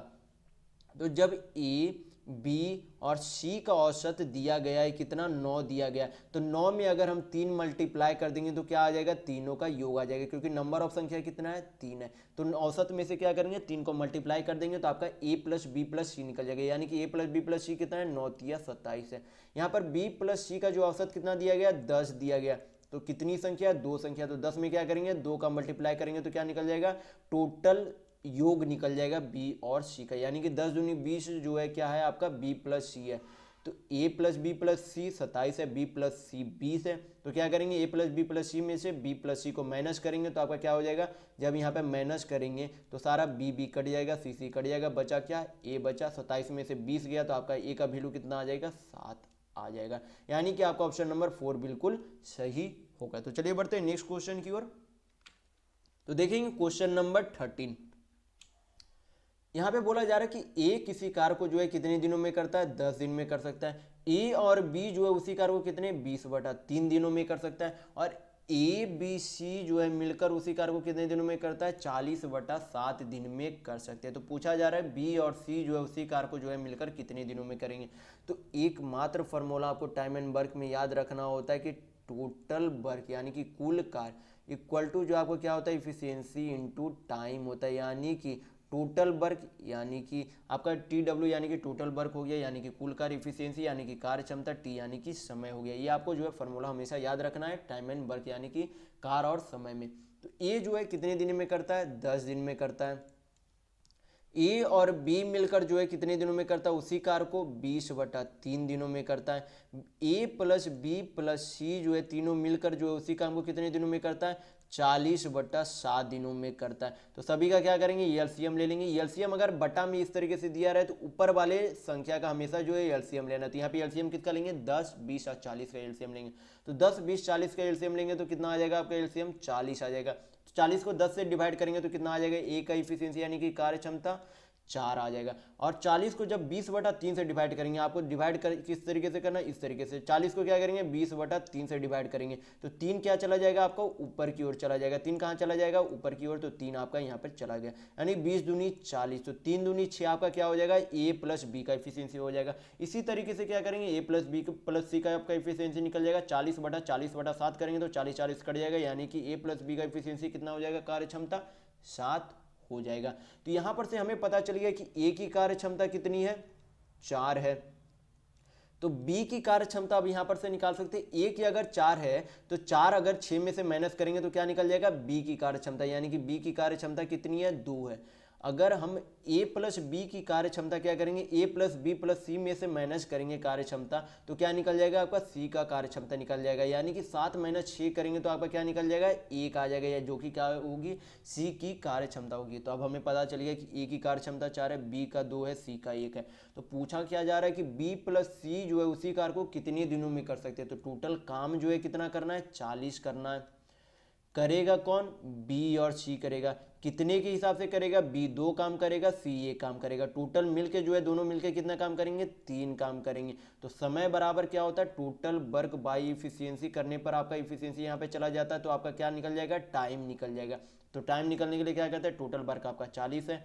तो जब ए बी और सी का औसत दिया गया है कितना, 9 दिया गया है। तो 9 में अगर हम 3 मल्टीप्लाई कर देंगे तो क्या आ जाएगा, तीनों का योग आ जाएगा, क्योंकि नंबर ऑफ संख्या कितना है, 3 है। तो औसत में से क्या करेंगे, 3 को मल्टीप्लाई कर देंगे तो आपका a प्लस बी प्लस सी निकल जाएगा, यानी कि a प्लस बी प्लस सी कितना है, 9 या 27 है। यहाँ पर b प्लस सी का जो औसत कितना दिया गया, 10 दिया गया। तो कितनी संख्या, 2 संख्या, तो 10 में क्या करेंगे, 2 का मल्टीप्लाई करेंगे तो क्या निकल जाएगा, टोटल योग निकल जाएगा बी और सी का, यानी कि 10 दूनी 20 जो है क्या है आपका, बी प्लस सी है। तो a प्लस बी प्लस सी 27 है, b प्लस सी 20 है। तो क्या करेंगे, a प्लस बी प्लस सी में से b प्लस सी को माइनस करेंगे तो आपका क्या हो जाएगा, जब यहाँ पे माइनस करेंगे तो सारा b कट जाएगा, सी कट जाएगा, बचा क्या, a बचा। 27 में से 20 गया तो आपका a का वैल्यू कितना आ जाएगा, 7 आ जाएगा, यानी कि आपका ऑप्शन नंबर 4 बिल्कुल सही होगा। तो चलिए बढ़ते हैं नेक्स्ट क्वेश्चन की ओर। तो देखेंगे क्वेश्चन नंबर 13। यहाँ पे बोला जा रहा है कि ए किसी कार्य को जो है कितने दिनों में करता है, 10 दिन में कर सकता है। ए और बी जो है उसी कार्य को कितने, 20/3 दिनों में कर सकता है। और ए बी सी जो है मिलकर उसी कार्य को कितने दिनों में करता है, 40/7 दिन में कर सकते हैं। तो पूछा जा रहा है बी और सी जो है उसी कार्य को जो है मिलकर कितने दिनों में करेंगे। तो एकमात्र फॉर्मूला आपको टाइम एंड वर्क में याद रखना होता है कि टोटल वर्क यानी कि कुल कार्य इक्वल टू जो आपको क्या होता है, इफिशियंसी इनटू टाइम होता है, यानी कि टोटल वर्क यानी कि आपका TW यानी कि टोटल वर्क हो गया, यानी कि कुल कार्य, इफिशियंसी यानी कि कार्य क्षमता, T यानी कि समय हो गया। ये आपको जो है फॉर्मूला हमेशा याद रखना है टाइम एंड वर्क यानी कि कार्य और समय में। तो ए जो है कितने दिन में करता है, 10 दिन में करता है। ए और बी मिलकर जो है कितने दिनों में करता है, उसी कार्य को 20/3 दिनों में करता है। ए प्लस बी प्लस सी जो है तीनों मिलकर जो है उसी काम को कितने दिनों में करता है, 40/7 दिनों में करता है। तो सभी का क्या करेंगे, एलसीएम ले लेंगे। एलसीएम अगर बटा में इस तरीके से दिया रहे तो ऊपर वाले संख्या का हमेशा जो है एलसीएम लेना। तो यहाँ पे एलसीएम किसका लेंगे, 10 20 और 40 का एलसीएम लेंगे। तो 10 20 40 का एलसीएम लेंगे तो कितना आ जाएगा आपका एलसीएम, 40 आ जाएगा। 40 को 10 से डिवाइड करेंगे तो कितना आ जाएगा, ए का इफिशियंसी यानी कि कार्य क्षमता 4 आ जाएगा। और 40 को जब 20/3 से डिवाइड करेंगे, आपको डिवाइड कर किस तरीके से करना है, इस तरीके से। 40 को क्या करेंगे, 20/3 से डिवाइड करेंगे तो 3 क्या चला जाएगा आपका, ऊपर की ओर चला जाएगा। 3 कहाँ चला जाएगा, ऊपर की ओर, तो 3 आपका यहाँ पर चला गया, यानी 20 दूनी 40। तो 3 दूनी 6 आपका क्या हो जाएगा, ए प्लस बी का इफिशियंसी हो जाएगा। इसी तरीके से क्या करेंगे, ए प्लस बी प्लस सी का आपका इफिशियंसी निकल जाएगा। 40/40/7 करेंगे तो 40 कट जाएगा, यानी कि ए प्लस बी का इफिशियंसी कितना हो जाएगा, कार्य क्षमता 7 हो जाएगा। तो यहां पर से हमें पता चल गया कि ए की कार्य क्षमता कितनी है, 4 है। तो बी की कार्य क्षमता अब यहां पर से निकाल सकते हैं। ए की अगर 4 है तो 4 अगर 6 में से माइनस करेंगे तो क्या निकल जाएगा, बी की कार्य क्षमता, यानी कि बी की कार्य क्षमता कितनी है, 2 है। अगर हम ए प्लस बी की कार्य क्षमता क्या करेंगे, ए प्लस बी प्लस सी में से माइनस करेंगे कार्य क्षमता, तो क्या निकल जाएगा आपका, सी का कार्य क्षमता निकल जाएगा, यानी कि 7 - 6 करेंगे तो आपका क्या निकल जाएगा, 1 आ जाएगा, या जो कि क्या होगी, सी की कार्य क्षमता होगी। तो अब हमें पता चल गया कि ए की कार्य क्षमता 4 है, बी का 2 है, सी का 1 है। तो पूछा क्या जा रहा है कि बी प्लस सी जो है उसी कार्य को कितने दिनों में कर सकते हैं। तो टोटल काम जो है कितना करना है, 40 करना है। करेगा कौन, बी और सी करेगा। कितने के हिसाब से करेगा, बी 2 काम करेगा, सी 1 काम करेगा। टोटल मिलके जो है दोनों मिलके कितना काम करेंगे, 3 काम करेंगे। तो समय बराबर क्या होता है, टोटल वर्क बाई इफिशियंसी करने पर आपका इफिशियंसी यहाँ पे चला जाता है, तो आपका क्या निकल जाएगा, टाइम निकल जाएगा। तो टाइम निकलने के लिए क्या कहते हैं, टोटल वर्क आपका 40 है,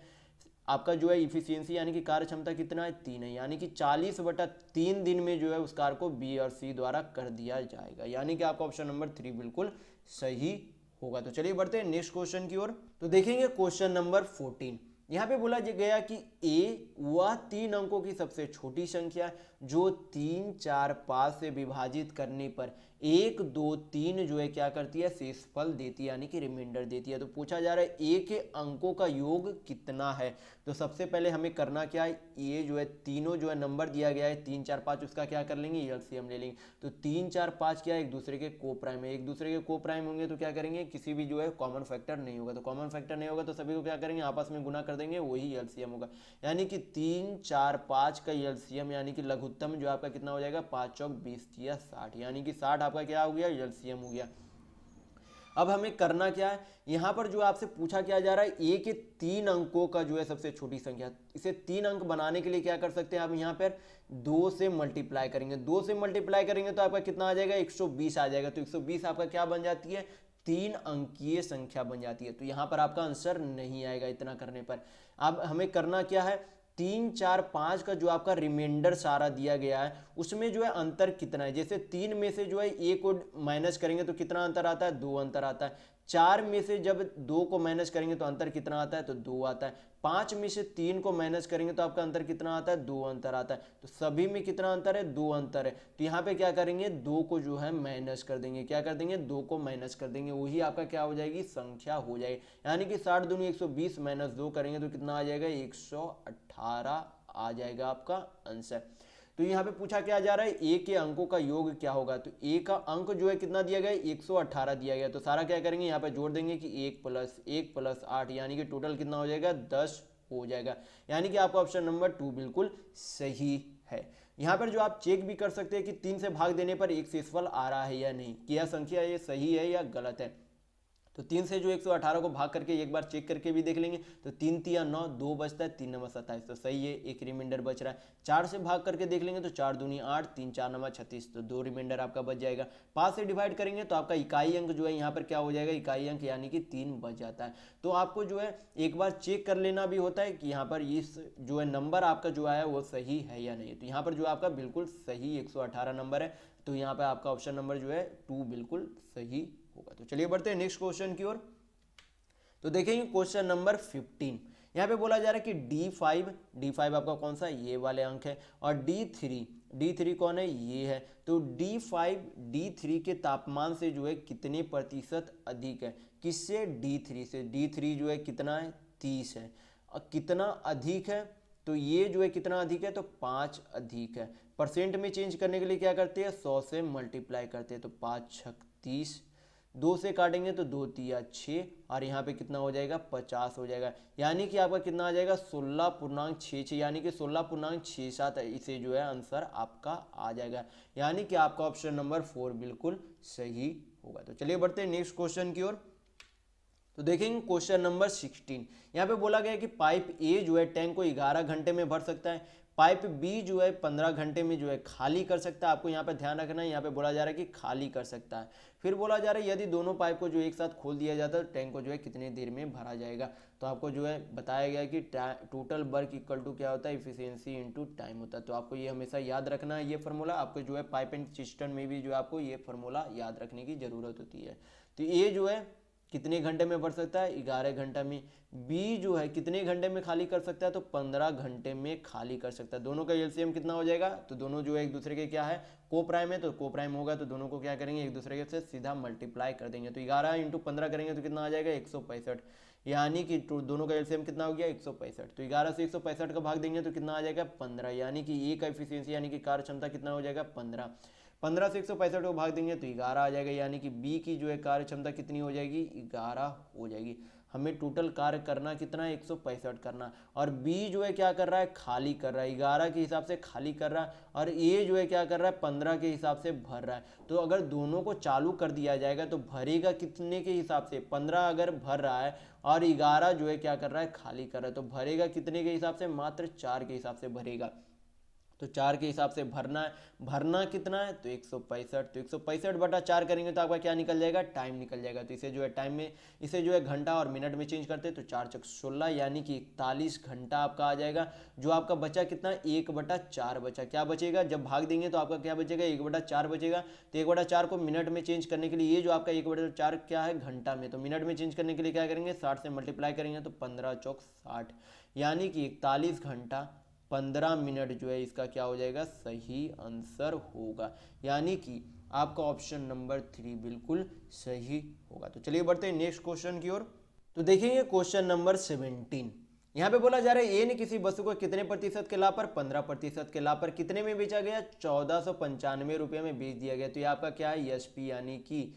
आपका जो है इफिशियंसी यानी कि कार्य क्षमता कितना है, 3 है, यानी कि 40/3 दिन में जो है उस कार्य को बी और सी द्वारा कर दिया जाएगा, यानी कि आपका ऑप्शन नंबर 3 बिल्कुल सही होगा। तो चलिए बढ़ते हैं नेक्स्ट क्वेश्चन की ओर। तो देखेंगे क्वेश्चन नंबर 14। यहाँ पे बोला गया कि ए वह 3 अंकों की सबसे छोटी संख्या जो 3 4 5 से विभाजित करने पर 1 2 3 जो है क्या करती है, शेषफल देती है, यानी कि रिमाइंडर देती है। तो पूछा जा रहा है ए के अंकों का योग कितना है। तो सबसे पहले हमें करना क्या है, ये जो है तीनों जो है नंबर दिया गया है 3 4 5, उसका क्या कर लेंगे, एलसीएम ले लेंगे। तो 3 4 5 क्या है, एक दूसरे के को प्राइम है, एक दूसरे के को प्राइम होंगे तो क्या करेंगे, किसी भी जो है कॉमन फैक्टर नहीं होगा। तो कॉमन फैक्टर नहीं होगा तो सभी को क्या करेंगे, आपस में गुना कर देंगे, वही एलसीएम होगा। यानी कि 3 4 5 का एलसीएम यानी कि लघुत्तम जो आपका कितना हो जाएगा, 5 चौक 20 या 60, यानी कि 60 आपका क्या हो गया, एलसीएम हो गया। अब हमें करना क्या है, यहां पर जो आपसे पूछा क्या जा रहा है, ए के 3 अंकों का जो है सबसे छोटी संख्या। इसे 3 अंक बनाने के लिए क्या कर सकते हैं आप, यहां पर 2 से मल्टीप्लाई करेंगे। 2 से मल्टीप्लाई करेंगे तो आपका कितना आ जाएगा, 120 आ जाएगा। तो 120 आपका क्या बन जाती है, 3 अंकीय संख्या बन जाती है। तो यहां पर आपका आंसर नहीं आएगा इतना करने पर। अब हमें करना क्या है, 3 4 5 का जो आपका रिमाइंडर सारा दिया गया है उसमें जो है अंतर कितना है। जैसे 3 में से जो है ए को माइनस करेंगे तो कितना अंतर आता है, 2 अंतर आता है। 4 में से जब 2 को माइनस करेंगे तो अंतर कितना आता है, तो 2 आता है। 5 में से 3 को माइनस करेंगे तो आपका अंतर कितना आता है, 2 अंतर आता है। तो सभी में कितना अंतर है, 2 अंतर है। तो यहाँ पे क्या करेंगे, 2 को जो है माइनस कर देंगे। क्या कर देंगे, 2 को माइनस कर देंगे, वही आपका क्या हो जाएगी, संख्या हो जाएगी। यानी कि 60 दूनी 120 माइनस 2 करेंगे तो कितना आ जाएगा, 118 आ जाएगा आपका आंसर। तो यहाँ पे पूछा क्या जा रहा है, ए के अंकों का योग क्या होगा। तो ए का अंक जो है कितना दिया गया है, 118 दिया गया। तो सारा क्या करेंगे, यहाँ पे जोड़ देंगे कि 1 + 1 + 8 यानी कि टोटल कितना हो जाएगा, 10 हो जाएगा। यानी कि आपका ऑप्शन नंबर 2 बिल्कुल सही है। यहाँ पर जो आप चेक भी कर सकते हैं कि 3 से भाग देने पर एक शेषफल आ रहा है या नहीं, कि यह संख्या ये सही है या गलत है। तो 3 से जो 118 को भाग करके एक बार चेक करके भी देख लेंगे। तो 3 3 9, 2 बचता है, 3 9 27, तो सही है, एक रिमाइंडर बच रहा है। 4 से भाग करके देख लेंगे तो 4 दूनी 8, 3 4 9 36, तो 2 रिमाइंडर आपका बच जाएगा। 5 से डिवाइड करेंगे तो आपका इकाई अंक जो है यहाँ पर क्या हो जाएगा, इकाई अंक यानी कि 3 बच जाता है। तो आपको जो है एक बार चेक कर लेना भी होता है कि यहाँ पर इस जो है नंबर आपका जो आया वो सही है या नहीं। तो यहाँ पर जो आपका बिल्कुल सही 118 नंबर है। तो यहाँ पर आपका ऑप्शन नंबर जो है 2 बिल्कुल सही होगा। तो चलिए बढ़ते हैं नेक्स्ट क्वेश्चन की ओर। तो देखेंगे क्वेश्चन नंबर 15। यहाँ पे बोला जा रहा है कि D5 आपका कौन सा, ये वाले अंक है, और D3 कौन है, ये है। तो D5 D3 के तापमान से जो है कितने प्रतिशत अधिक है, किससे, D3 से। D3 जो है कितना है, 30 है। और कितना अधिक है, तो ये जो है कितना अधिक है, तो 5 अधिक है। परसेंट में चेंज करने के लिए क्या करते हैं, 100 से मल्टीप्लाई करते हैं। तो 5 6 30, 2 से काटेंगे तो 2 3 6, और यहाँ पे कितना हो जाएगा, 50 हो जाएगा। यानी कि आपका कितना आ जाएगा, 16.66, यानी कि 16.67 इसे जो है आंसर आपका आ जाएगा। यानी कि आपका ऑप्शन नंबर 4 बिल्कुल सही होगा। तो चलिए बढ़ते हैं नेक्स्ट क्वेश्चन की ओर। तो देखेंगे क्वेश्चन नंबर 16। यहाँ पे बोला गया है कि पाइप ए जो है टैंक को 11 घंटे में भर सकता है, पाइप बी जो है 15 घंटे में जो है खाली कर सकता है। आपको यहाँ पे ध्यान रखना है, यहाँ पे बोला जा रहा है कि खाली कर सकता है। फिर बोला जा रहा है यदि दोनों पाइप को जो एक साथ खोल दिया जाता है तो टैंक को जो है कितनी देर में भरा जाएगा। तो आपको जो है बताया गया है कि टोटल वर्क इक्वल टू क्या होता है, इफिशियंसी इनटू टाइम होता है। तो आपको ये हमेशा याद रखना है, ये फार्मूला आपको जो है पाइप एंड सिस्टम में भी जो है आपको ये फार्मूला याद रखने की जरूरत होती है। तो ये जो है कितने घंटे में भर सकता है, 11 घंटा में। बी जो है कितने घंटे में खाली कर सकता है, तो 15 घंटे में खाली कर सकता है। दोनों का एलसीएम कितना हो जाएगा, तो दोनों जो है एक दूसरे के क्या है, को प्राइम है, तो को प्राइम होगा तो दोनों को क्या करेंगे, एक दूसरे से सीधा मल्टीप्लाई कर देंगे। तो 11 × 15 करेंगे तो कितना आ जाएगा, 165, यानी कि दोनों का एलसीएम कितना हो गया, 165। तो 11 से 165 का भाग देंगे तो कितना आ जाएगा, 15, यानी कि ए का एफिशिएंसी यानी कि कार्य क्षमता कितना हो जाएगा, 15। 15 से 165 को भाग देंगे तो 11 आ जाएगा, यानी कि बी की जो है कार्य क्षमता कितनी हो जाएगी, 11 हो जाएगी। हमें टोटल कार्य करना कितना है, 165 करना। और बी जो है क्या कर रहा है, खाली कर रहा है, 11 के हिसाब से खाली कर रहा है। और ए जो है क्या कर रहा है, 15 के हिसाब से भर रहा है। तो अगर दोनों को चालू कर दिया जाएगा तो भरेगा कितने के हिसाब से, 15 अगर भर रहा है और 11 जो है क्या कर रहा है, खाली कर रहा है, तो भरेगा कितने के हिसाब से, मात्र 4 के हिसाब से भरेगा। तो 4 के हिसाब से भरना है, भरना कितना है, तो 165। तो 165/4 करेंगे तो आपका क्या निकल जाएगा, टाइम निकल जाएगा। तो इसे जो है टाइम में, इसे जो है घंटा और मिनट में चेंज करते हैं तो 4 × 16 यानी कि 41 घंटा आपका आ जाएगा। जो आपका बचा कितना, 1/4 बचा। क्या बचेगा, जब भाग देंगे तो आपका क्या बचेगा, 1/4 बचेगा। तो 1/4 को मिनट में चेंज करने के लिए ये जो आपका 1/4 क्या है, घंटा में, तो मिनट में चेंज करने के लिए क्या करेंगे, 60 से मल्टीप्लाई करेंगे तो 15 × 60, यानी कि 41 घंटा 15 मिनट जो है इसका क्या हो जाएगा, सही आंसर होगा। यानी कि आपका ऑप्शन नंबर 3 बिल्कुल सही होगा। तो चलिए बढ़ते हैं नेक्स्ट क्वेश्चन की ओर। तो देखेंगे क्वेश्चन नंबर 17। यहाँ पे बोला जा रहा है ए ने किसी वस्तु को कितने प्रतिशत के लाभ पर, 15% के लाभ पर कितने में बेचा गया, 1495 रुपये में बेच दिया गया। तो ये आपका क्या है, एसपी यानी कि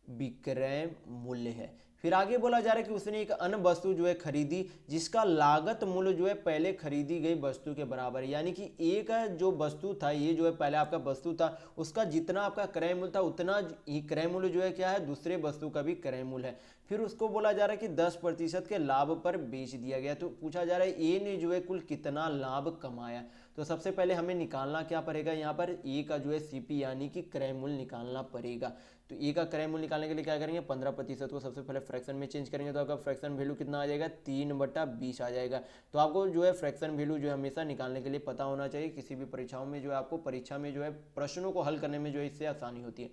विक्रय मूल्य है। फिर आगे बोला जा रहा है कि उसने एक अन्य वस्तु जो है खरीदी जिसका लागत मूल्य जो है पहले खरीदी गई वस्तु के बराबर है। यानी कि ए का जो वस्तु था, ये जो है पहले आपका वस्तु था, उसका जितना आपका क्रय मूल्य था उतना ही क्रय मूल्य जो है क्या है, दूसरे वस्तु का भी क्रय मूल्य है। फिर उसको बोला जा रहा है कि 10% के लाभ पर बेच दिया गया। तो पूछा जा रहा है ए ने जो है कुल कितना लाभ कमाया। तो सबसे पहले हमें निकालना क्या पड़ेगा, यहाँ पर ए का जो है सीपी यानी कि क्रय मूल्य निकालना पड़ेगा। तो ए का क्रय मूल्य निकालने के लिए क्या करेंगे, 15% को सबसे पहले फ्रैक्शन में चेंज करेंगे तो आपका फ्रैक्शन वैल्यू कितना आ जाएगा, 3/20 आ जाएगा। तो आपको जो है फ्रैक्शन वैल्यू जो है हमेशा निकालने के लिए पता होना चाहिए। किसी भी परीक्षाओं में जो है आपको परीक्षा में जो है प्रश्नों को हल करने में जो है इससे आसानी होती है।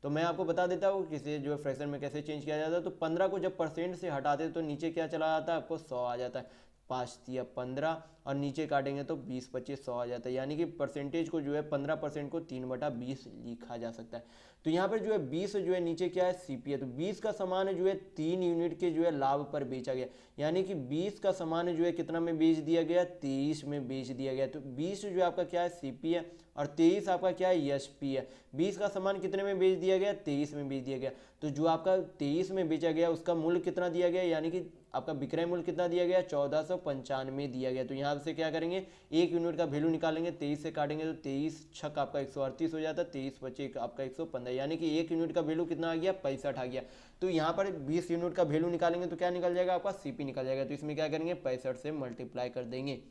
तो मैं आपको बता देता हूँ किसी जो है फ्रैक्शन में कैसे चेंज किया जाता है। तो 15 को जब परसेंट से हटाते तो नीचे क्या चला जाता है, आपको 100 आ जाता है। 5×3 = 15 और नीचे काटेंगे तो 20×25 100 आ जाता है। यानी कि परसेंटेज को जो है 15% को 3/20 लिखा जा सकता है। तो यहाँ पर जो है 20 जो है नीचे क्या है, सीपी है। तो 20 का सामान जो है 3 यूनिट के जो है लाभ पर बेचा गया। यानी कि 20 का सामान जो है कितना में बेच दिया गया, 23 में बेच दिया गया। तो 20 जो आपका क्या है, सीपी है और 23 आपका क्या है, एसपी है। 20 का सामान कितने में बेच दिया गया, 23 में बेच दिया गया। तो जो आपका 23 में बेचा गया उसका मूल्य कितना दिया गया, यानी कि आपका विक्रय मूल्य कितना दिया गया, 1495 दिया गया। तो यहाँ से क्या करेंगे, 1 यूनिट का वैल्यू निकालेंगे, 23 से काटेंगे तो 23 छक आपका 138 हो जाता है, 23×25 आपका 115। यानी कि 1 यूनिट का वैल्यू कितना आ गया, 65 आ गया। तो यहाँ पर 20 यूनिट का वैल्यू निकालेंगे तो क्या निकल जाएगा, आपका सीपी निकल जाएगा। तो इसमें क्या करेंगे, 65 से मल्टीप्लाई कर देंगे।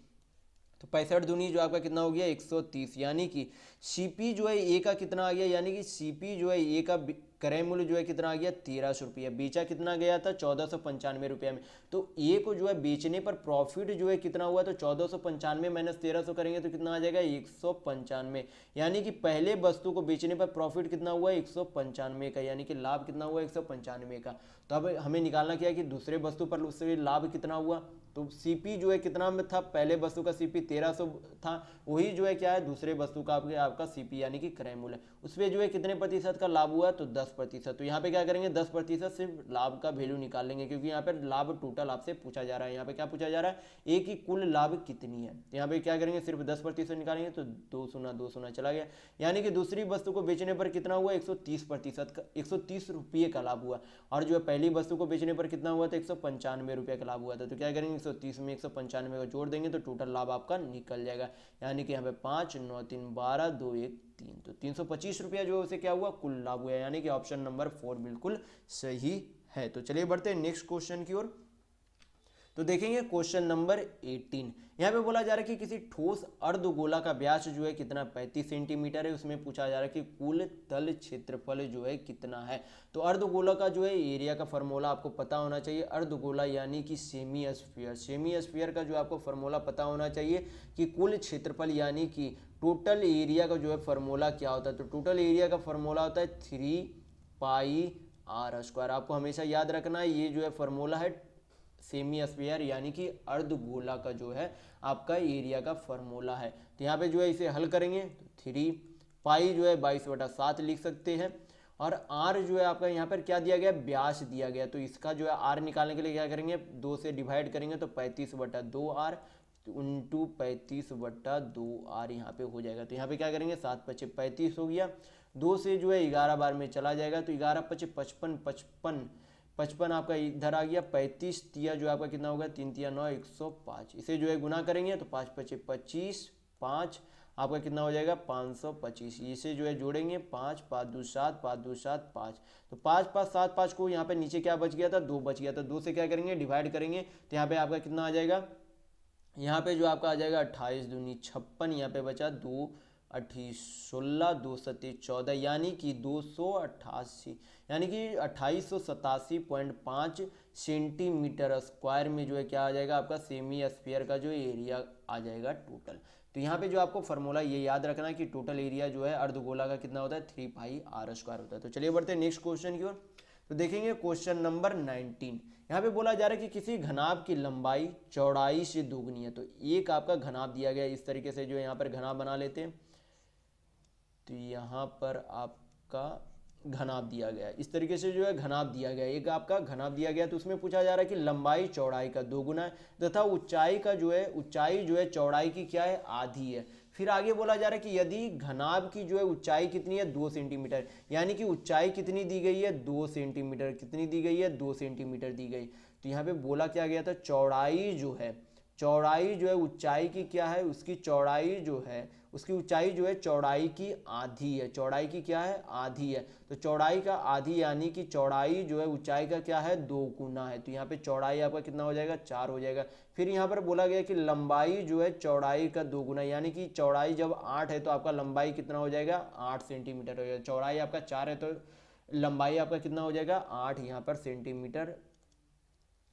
तो 65 दूनी जो आपका कितना हो गया, 130। यानी कि सीपी जो है ए का कितना आ गया, यानी कि सीपी जो है ए का क्रय मूल्य जो है कितना आ गया, 1300 रुपया। बेचा कितना गया था, 1495 रुपया में। तो ए को जो है बेचने पर प्रॉफिट जो है कितना हुआ, तो 1495 माइनस 1300 करेंगे तो कितना आ जाएगा, 195। यानी कि पहले वस्तु को बेचने पर प्रॉफिट कितना हुआ, 195 का। यानी कि लाभ कितना हुआ, 195 का। तो अब हमें निकालना क्या है कि दूसरे वस्तु पर उससे लाभ कितना हुआ। तो सीपी जो है कितना में था, पहले वस्तु का सीपी 1300 था, वही जो है क्या है दूसरे वस्तु का आपका सीपी यानी कि क्रय मूल्य, उसमें जो है कितने प्रतिशत का लाभ हुआ, तो 10%। तो यहाँ पे क्या करेंगे, 10% सिर्फ लाभ का वैल्यू निकाल लेंगे, क्योंकि यहाँ पे लाभ टोटल आपसे पूछा जा रहा है। यहाँ पे क्या पूछा जा रहा है, ए की कुल लाभ कितनी है। तो यहाँ पे क्या करेंगे, सिर्फ 10% निकालेंगे तो 2×2 चला गया। यानी कि दूसरी वस्तु को बेचने पर कितना हुआ, 130% का, 130 रुपये का लाभ हुआ। और जो है पहली वस्तु को बेचने पर कितना हुआ था, 195 रुपये का लाभ हुआ था। तो क्या करेंगे, 130 में 195 को जोड़ देंगे तो टोटल लाभ आपका निकल जाएगा। यानी कि यहाँ पे 5, 9, 3, 12, 2, 1, 3, तो 325 रुपया जो है उसे क्या हुआ, कुल लाभ हुआ। यानी कि ऑप्शन नंबर 4 बिल्कुल सही है। तो चलिए बढ़ते हैं नेक्स्ट क्वेश्चन की ओर। तो देखेंगे क्वेश्चन नंबर 18। यहाँ पे बोला जा रहा है कि किसी ठोस अर्धगोला का व्यास जो है कितना, 35 सेंटीमीटर है। उसमें पूछा जा रहा है कि कुल तल क्षेत्रफल जो है कितना है। तो अर्धगोला का जो है एरिया का फॉर्मूला आपको पता होना चाहिए। अर्धगोला यानी कि सेमी स्फीयर, सेमी स्फीयर का जो आपको फॉर्मूला पता होना चाहिए कि कुल क्षेत्रफल यानी कि टोटल एरिया का जो है फॉर्मूला क्या होता है। तो टोटल एरिया का फॉर्मूला होता है 3πr²। आपको हमेशा याद रखना है, ये जो है फॉर्मूला है सेमी स्फीयर यानी कि अर्धगोला का जो है आपका एरिया का फॉर्मूला है। तो यहाँ पे जो है इसे हल करेंगे तो 3π जो है 22/7 लिख सकते हैं। और r जो है आपका यहाँ पर क्या दिया गया, व्यास दिया गया। तो इसका जो है r निकालने के लिए क्या करेंगे, 2 से डिवाइड करेंगे तो 35/2r इंटू 35/2r यहाँ पे हो जाएगा। तो यहाँ पे क्या करेंगे, 7×5 = 35 हो गया। 2 से जो है 11 बार में चला जाएगा तो 11×5 = 55, 55 आपका इधर आ गया। 35 तिया जो आपका कितना होगा, 3 तिया 9, 105। इसे जो है गुना करेंगे तो 5×5 = 25, 5 आपका कितना हो जाएगा, 525। इसे जो है जोड़ेंगे 5, 5 2 7, 5 2 7 5। तो 5 5 7 5 को यहाँ पे नीचे क्या बच गया था, 2 बच गया था। 2 से क्या करेंगे, डिवाइड करेंगे तो यहाँ पे आपका कितना आ जाएगा, यहाँ पे जो आपका आ जाएगा 28 दूनी 56। यहाँ पे बचा 2 8 16, 2 7 14 यानी कि 288, यानी कि 2887.5 सेंटीमीटर स्क्वायर में जो है क्या आ जाएगा, आपका सेमी स्फीयर का जो एरिया आ जाएगा टोटल। तो यहाँ पे जो आपको फॉर्मूला ये याद रखना है कि टोटल एरिया जो है अर्धगोला का कितना होता है, 3πr² होता है। तो चलिए बढ़ते हैं नेक्स्ट क्वेश्चन की ओर। तो देखेंगे क्वेश्चन नंबर 19। यहाँ पे बोला जा रहा है कि किसी घनाभ की लंबाई चौड़ाई से दोगुनी है। तो एक आपका घनाभ दिया गया, इस तरीके से जो है यहाँ पर घनाभ बना लेते हैं। तो यहाँ पर आपका घनाभ दिया गया, इस तरीके से जो है घनाभ दिया गया, एक आपका घनाभ दिया गया। तो उसमें पूछा जा रहा है कि लंबाई चौड़ाई का दोगुना है तथा ऊंचाई का जो है, ऊंचाई जो है चौड़ाई की क्या है, आधी है। फिर आगे बोला जा रहा है कि यदि घनाभ की जो है ऊंचाई कितनी है, 2 सेंटीमीटर, यानी कि ऊंचाई कितनी दी गई है, 2 सेंटीमीटर। कितनी दी गई है, 2 सेंटीमीटर दी गई। तो यहाँ पे बोला क्या गया था, चौड़ाई जो है, चौड़ाई जो है ऊंचाई की क्या है, उसकी चौड़ाई जो है, उसकी ऊंचाई जो है चौड़ाई की आधी है। चौड़ाई की क्या है, आधी है। तो चौड़ाई का आधी यानी कि चौड़ाई जो है ऊंचाई का क्या है, 2 गुना है। तो यहाँ पे चौड़ाई आपका कितना हो जाएगा, 4 हो जाएगा। फिर यहाँ पर बोला गया कि लंबाई जो है चौड़ाई का 2 गुना, यानी कि चौड़ाई जब 8 है तो आपका लंबाई कितना हो जाएगा, 8 सेंटीमीटर हो जाएगा। चौड़ाई आपका 4 है तो लंबाई आपका कितना हो जाएगा 8 यहाँ पर सेंटीमीटर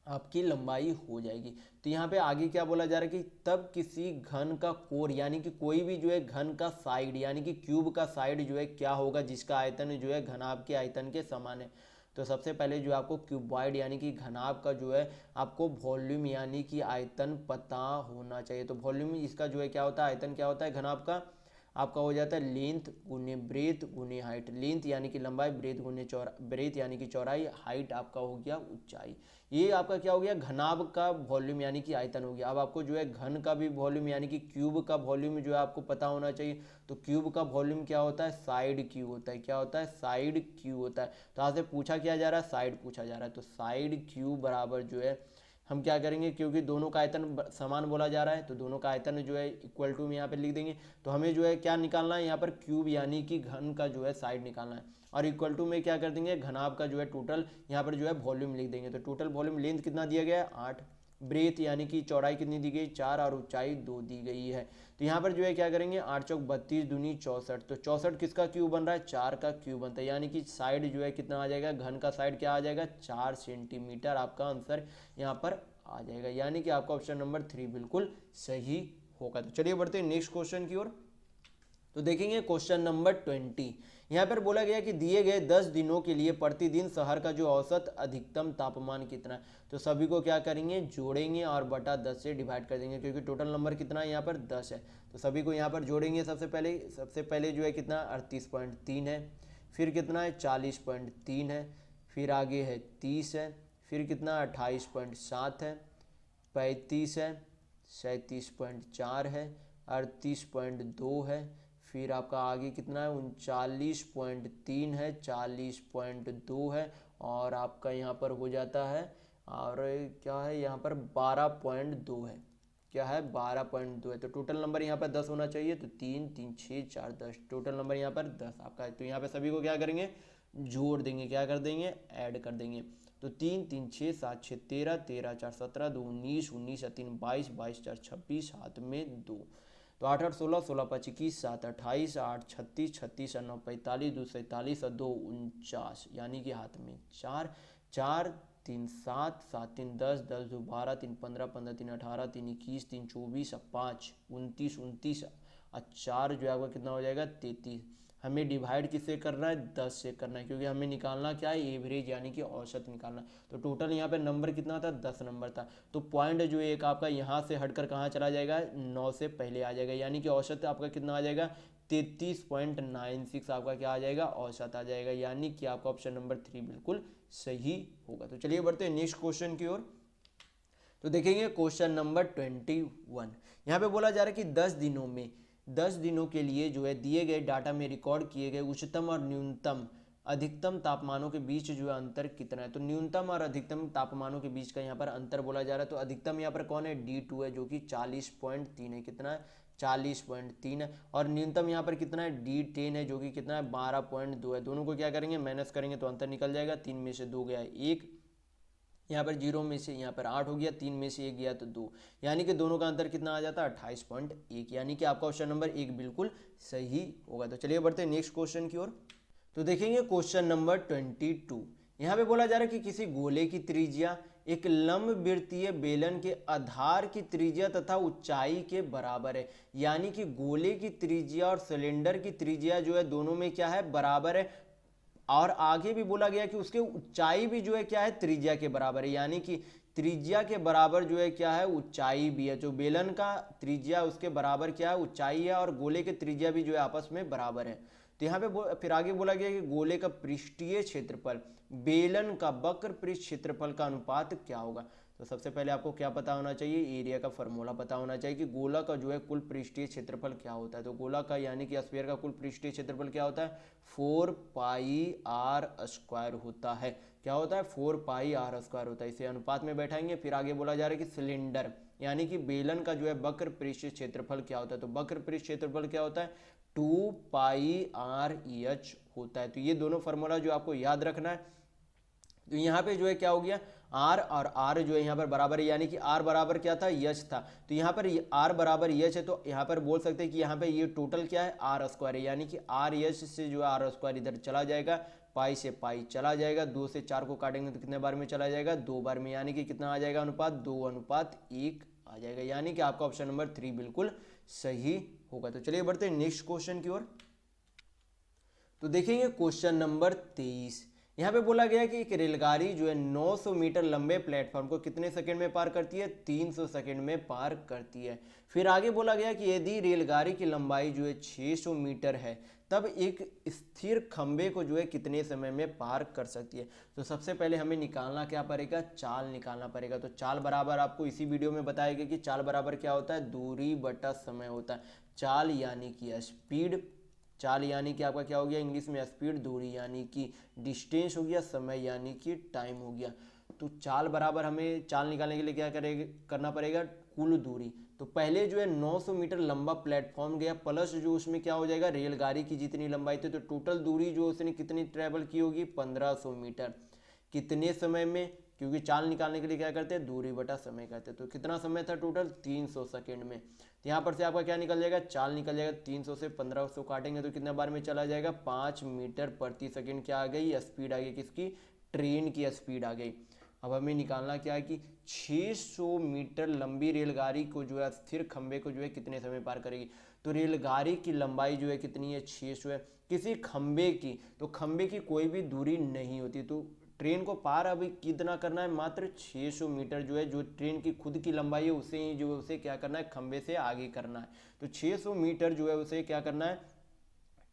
आपकी लंबाई हो जाएगी। तो यहाँ पे आगे क्या बोला जा रहा है कि तब किसी घन का कोर यानी कि कोई भी जो है घन का साइड यानी कि क्यूब का साइड जो है क्या होगा जिसका आयतन जो है घनाभ के आयतन के समान है। तो सबसे पहले जो आपको क्यूबॉइड यानी कि घनाभ का जो है आपको वॉल्यूम यानी कि आयतन पता होना चाहिए। तो वॉल्यूम इसका जो है क्या होता है आयतन क्या होता है घनाभ का आपका हो जाता है लेंथ गुने ब्रेथ गुने हाइट। लेंथ यानी कि लंबाई, ब्रेथ गुने ब्रेथ यानी कि चौड़ाई, हाइट आपका हो गया ऊंचाई। ये आपका क्या हो गया घनाभ का वॉल्यूम यानी कि आयतन हो गया। अब आपको जो है घन का भी वॉल्यूम यानी कि क्यूब का वॉल्यूम जो है आपको पता होना चाहिए। तो क्यूब का वॉल्यूम क्या होता है साइड क्यू होता है। क्या होता है साइड क्यू होता है। तो यहाँ से पूछा क्या जा रहा है साइड पूछा जा रहा है। तो साइड क्यू बराबर जो है हम क्या करेंगे क्योंकि दोनों का आयतन समान बोला जा रहा है तो दोनों का आयतन जो है इक्वल टू में यहाँ पे लिख देंगे। तो हमें जो है क्या निकालना है यहाँ पर क्यूब यानी कि घन का जो है साइड निकालना है और इक्वल टू में क्या कर देंगे घनाभ का जो है टोटल यहाँ पर जो है वॉल्यूम लिख देंगे। तो टोटल वॉल्यूम लेंथ कितना दिया गया है 8, ब्रेथ यानी कि चौड़ाई कितनी दी गई 4 और ऊंचाई 2 दी गई है। तो यहाँ पर जो है क्या करेंगे 8 चौक 32 दूनी 64। तो 64 किसका क्यूब बन रहा है 4 का क्यूब बनता है यानी कि साइड जो है कितना आ जाएगा घन का साइड क्या आ जाएगा 4 सेंटीमीटर आपका आंसर यहाँ पर आ जाएगा यानी कि आपका ऑप्शन नंबर 3 बिल्कुल सही होगा। तो चलिए बढ़ते हैं नेक्स्ट क्वेश्चन की ओर। तो देखेंगे क्वेश्चन नंबर 20। यहाँ पर बोला गया कि दिए गए 10 दिनों के लिए प्रतिदिन शहर का जो औसत अधिकतम तापमान कितना है। तो सभी को क्या करेंगे जोड़ेंगे और बटा 10 से डिवाइड कर देंगे क्योंकि टोटल नंबर कितना है यहाँ पर 10 है। तो सभी को यहाँ पर जोड़ेंगे। सबसे पहले जो है कितना 38.3 है, फिर कितना है 40.3 है, फिर आगे है 30 है, फिर कितना 28.7 है, 35 है, 37.4 है, 38.2 है, फिर आपका आगे कितना है 39.3 है, 40.2 है और आपका यहाँ पर हो जाता है और क्या है यहाँ पर 12.2 है। क्या है 12.2 है। तो टोटल नंबर यहाँ पर 10 होना चाहिए। तो 3 3 6 4 10 टोटल नंबर यहाँ पर 10 आपका है। तो यहाँ पे सभी को क्या करेंगे जोड़ देंगे। क्या कर देंगे ऐड कर देंगे। तो 3 3 6 7 6 13 13 4 17 2 19 19 3 22 22 4 26 हाथ में 2। तो 8 8 16 16 5 21 7 28 8 36 36 9 45 2 47 और 2 49 यानी कि हाथ में 4 4 3 7 7 3 10 10 2 12 3 15 15 3 18 3 21 3 24 5 29 29 और 4 जो है आपका कितना हो जाएगा 33। हमें डिवाइड किससे करना है 10 से करना है क्योंकि हमें निकालना क्या है एवरेज यानी कि औसत निकालना। तो टोटल यहाँ पे नंबर कितना था 10 नंबर था। तो पॉइंट जो एक आपका यहाँ से हटकर कहाँ चला जाएगा 9 से पहले आ जाएगा यानी कि औसत आपका कितना आ जाएगा 33.96 आपका क्या आ जाएगा औसत आ जाएगा यानी कि आपका ऑप्शन नंबर 3 बिल्कुल सही होगा। तो चलिए बढ़ते हैं नेक्स्ट क्वेश्चन की ओर। तो देखेंगे क्वेश्चन नंबर 21। यहाँ पे बोला जा रहा है कि 10 दिनों के लिए जो है दिए गए डाटा में रिकॉर्ड किए गए उच्चतम और न्यूनतम अधिकतम तापमानों के बीच जो है अंतर कितना है। तो न्यूनतम और अधिकतम तापमानों के बीच का यहाँ पर अंतर बोला जा रहा है। तो अधिकतम यहाँ पर कौन है D2 है जो कि 40.3 है। कितना है 40.3 है और न्यूनतम यहाँ पर कितना है D10 है जो कि कितना है 12.2 है। दोनों को क्या करेंगे माइनस करेंगे तो अंतर निकल जाएगा। 3 में से 2 गया 1, यहाँ पर 0 में से यहाँ पर 8 हो गया, 3 में से 1 गया तो 2 यानी कि दोनों का अंतर कितना आ जाता है 28.1 यानी कि आपका ऑप्शन नंबर 1 बिल्कुल सही होगा। तो चलिए बढ़ते हैं नेक्स्ट क्वेश्चन की ओर। तो देखेंगे क्वेश्चन नंबर 22। यहाँ पे बोला जा रहा है कि किसी गोले की त्रिज्या एक लंबवृत्तीय बेलन के आधार की त्रिज्या तथा ऊंचाई के बराबर है। यानी कि गोले की त्रिज्या और सिलेंडर की त्रिज्या जो है दोनों में क्या है बराबर है और आगे भी बोला गया कि उसके ऊंचाई भी जो है क्या है त्रिज्या के बराबर है यानी कि त्रिज्या के बराबर जो है क्या है ऊंचाई भी है। जो बेलन का त्रिज्या उसके बराबर क्या है ऊंचाई है और गोले के त्रिज्या भी जो है आपस में बराबर है। तो यहाँ पे फिर आगे बोला गया कि गोले का पृष्ठीय क्षेत्रफल बेलन का वक्र पृष्ठ क्षेत्रफल का अनुपात क्या होगा। तो सबसे पहले आपको क्या पता होना चाहिए एरिया का फॉर्मूला पता होना चाहिए कि गोला का जो है कुल पृष्ठीय क्षेत्रफल क्या होता है। तो गोला का यानी कि स्फीयर का कुल पृष्ठीय क्षेत्रफल क्या होता है 4 पाई आर स्क्वायर होता है। क्या होता है 4 पाई आर स्क्वायर होता है। इसे अनुपात में बैठाएंगे। फिर आगे बोला जा रहा है कि सिलेंडर यानी कि बेलन का जो है वक्र पृष्ठीय क्षेत्रफल क्या होता है। तो वक्र पृष्ठ क्षेत्रफल क्या होता है 2 पाई आर एच होता है। तो ये दोनों फार्मूला जो आपको याद रखना है। तो यहाँ पे जो है क्या हो गया आर और आर जो है यहाँ पर बराबर है यानी कि आर बराबर क्या था यच था। तो यहाँ पर आर बराबर यच है तो यहाँ पर बोल सकते हैं कि यहाँ पे ये टोटल क्या है आर स्क्वायर है यानी कि आर यच से जो है आर स्क्वायर इधर चला जाएगा पाई से पाई चला जाएगा, 2 से 4 को काटेंगे तो कितने बार में चला जाएगा, 2 बार में, यानी कि कितना आ जाएगा अनुपात, 2:1 आ जाएगा, यानी कि आपका ऑप्शन नंबर 3 बिल्कुल सही होगा। तो चलिए बढ़ते हैं नेक्स्ट क्वेश्चन की ओर। तो देखेंगे क्वेश्चन नंबर 23। यहाँ पे बोला गया कि एक रेलगाड़ी जो है 900 मीटर लंबे प्लेटफॉर्म को कितने सेकंड में पार करती है, 300 सेकंड में पार करती है। फिर आगे बोला गया कि यदि रेलगाड़ी की लंबाई जो है 600 मीटर है तब एक स्थिर खंबे को जो है कितने समय में पार कर सकती है। तो सबसे पहले हमें निकालना क्या पड़ेगा, चाल निकालना पड़ेगा। तो चाल बराबर आपको इसी वीडियो में बताया गया कि चाल बराबर क्या होता है, दूरी बटा समय होता है। चाल यानी कि स्पीड, चाल यानी कि आपका क्या हो गया इंग्लिश में स्पीड, दूरी यानी कि डिस्टेंस हो गया, समय यानी कि टाइम हो गया। तो चाल बराबर हमें चाल निकालने के लिए क्या करना पड़ेगा, कुल दूरी। तो पहले जो है 900 मीटर लंबा प्लेटफॉर्म गया, प्लस जो उसमें क्या हो जाएगा रेलगाड़ी की जितनी लंबाई थी, तो टोटल दूरी जो उसने कितनी ट्रेवल की होगी, 1500 मीटर। कितने समय में, क्योंकि चाल निकालने के लिए क्या करते हैं, दूरी बटा समय करते हैं। तो कितना समय था टोटल, 300 सेकेंड में। तो यहाँ पर से आपका क्या निकल जाएगा, चाल निकल जाएगा, 300 से 1500 काटेंगे तो कितने बार में चला जाएगा, 5 मीटर प्रति सेकेंड क्या आ गई, स्पीड आ गई, किसकी, ट्रेन की स्पीड आ गई। अब हमें निकालना क्या है कि 600 मीटर लंबी रेलगाड़ी को जो है स्थिर खंबे को जो है कितने समय पार करेगी। तो रेलगाड़ी की लंबाई जो है कितनी है, 600 है। किसी खंबे की, तो खंबे की कोई भी दूरी नहीं होती, तो ट्रेन को पार अभी कितना करना है, मात्र 600 मीटर जो है, जो ट्रेन की खुद की लंबाई है उसे ही जो है उसे क्या करना है, खंबे से आगे करना है। तो 600 मीटर जो है उसे क्या करना है,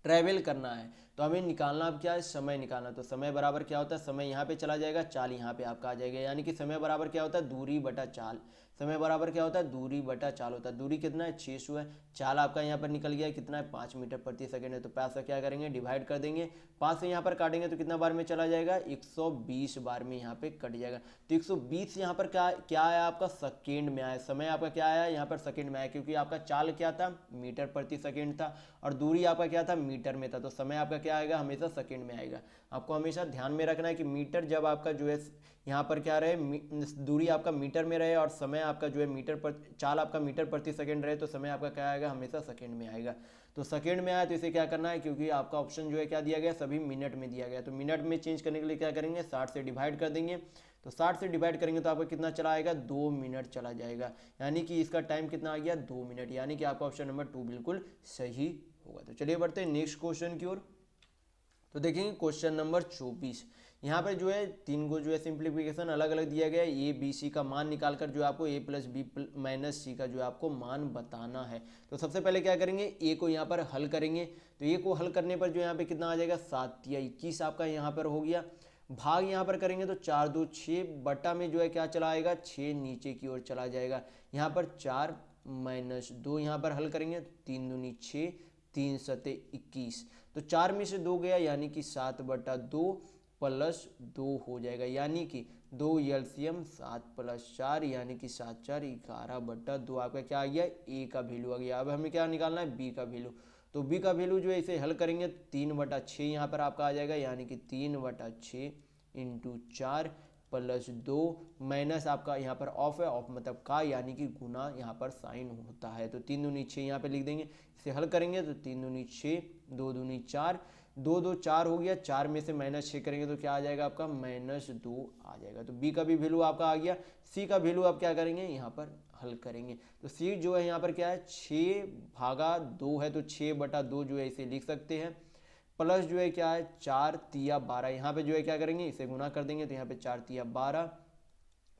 ट्रैवल करना है। तो हमें निकालना अब क्या है, समय निकालना। तो समय बराबर क्या होता है, समय यहाँ पे चला जाएगा, चाल यहाँ पे आपका आ जाएगा, यानी कि समय बराबर क्या होता है, दूरी बटा चाल। समय बराबर क्या होता है, दूरी बटा चाल होता है। दूरी कितना है, 600 है। चाल आपका यहाँ पर निकल गया कितना है, 5 मीटर प्रति सेकंड है। तो 5 से क्या करेंगे, डिवाइड कर देंगे, 5 से यहाँ पर काटेंगे तो कितना बार में चला जाएगा, 120 बार में यहाँ पे कट जाएगा। तो 120 यहाँ पर क्या आया आपका, सेकेंड में आया। समय आपका क्या आया यहाँ पर, सेकेंड में आया, क्योंकि आपका चाल क्या था, मीटर प्रति सेकेंड था, और दूरी आपका क्या था, मीटर में था। तो समय आपका क्या आएगा, हमेशा सेकेंड में आएगा। आपको हमेशा ध्यान में रखना है कि मीटर जब आपका जो है यहाँ पर क्या रहे, दूरी आपका मीटर में रहे और समय आपका जो है मीटर पर, चाल आपका मीटर प्रति सेकंड रहे, तो समय आपका क्या आएगा, हमेशा सेकंड में आएगा। तो सेकंड में आया तो इसे क्या करना है, क्योंकि आपका ऑप्शन जो है क्या दिया गया, सभी मिनट में दिया गया। तो मिनट में चेंज करने के लिए क्या करेंगे, 60 से डिवाइड कर देंगे। तो 60 से डिवाइड करेंगे तो आपका कितना चला आएगा, 2 मिनट चला जाएगा, यानी कि इसका टाइम कितना आ गया, 2 मिनट, यानी कि आपका ऑप्शन नंबर 2 बिल्कुल सही होगा। तो चलिए बढ़ते हैं नेक्स्ट क्वेश्चन की ओर। तो देखेंगे क्वेश्चन नंबर 24। यहाँ पर जो है 3 को जो है सिंप्लीफिकेशन अलग अलग दिया गया है। ए बी सी का मान निकालकर जो आपको ए प्लस बी माइनस सी का जो है आपको मान बताना है। तो सबसे पहले क्या करेंगे, ए को यहाँ पर हल करेंगे। तो ए को हल करने पर जो यहाँ पे कितना आ जाएगा, 7 या 21 आपका यहाँ पर हो गया। भाग यहाँ पर करेंगे तो 4 2 6 बटा में जो है क्या चला आएगा, 6 नीचे की ओर चला जाएगा। यहाँ पर 4 माइनस 2 यहाँ पर हल करेंगे, 3 दूनी 6, 3 सते 21। तो 4 में से 2 गया, यानी कि 7 बटा 2 प्लस 2 हो जाएगा, यानी कि 2 एलसीएम 7 प्लस 4, यानी कि 7 4 11 बटा 2 आपका क्या आ गया, ए का वैल्यू आ गया। अब हमें क्या निकालना है, बी का वैल्यू। तो बी का वैल्यू जो है इसे हल करेंगे 3 बटा 6 यहाँ पर आपका आ जाएगा, यानी कि 3 बटा 6 इंटू 4 प्लस 2 माइनस आपका यहाँ पर ऑफ है, ऑफ मतलब का, यानी कि गुना यहाँ पर साइन होता है। तो 3 दूनी 6 यहाँ पे लिख देंगे, इसे हल करेंगे तो 3 दूनी 6, 2 दूनी 4, 2 2 4 हो गया। 4 में से माइनस 6 करेंगे तो क्या आ जाएगा आपका, -2 आ जाएगा। तो बी का भी वैल्यू आपका आ गया। सी का वैल्यू आप क्या करेंगे, यहाँ पर हल करेंगे। तो सी जो है यहाँ पर क्या है, 6 भागा 2 है, तो 6 बटा 2 जो है इसे लिख सकते हैं। प्लस जो है क्या है, 4 तिया 12, यहाँ पे जो है क्या करेंगे, इसे गुना कर देंगे, तो यहाँ पे 4 तिया 12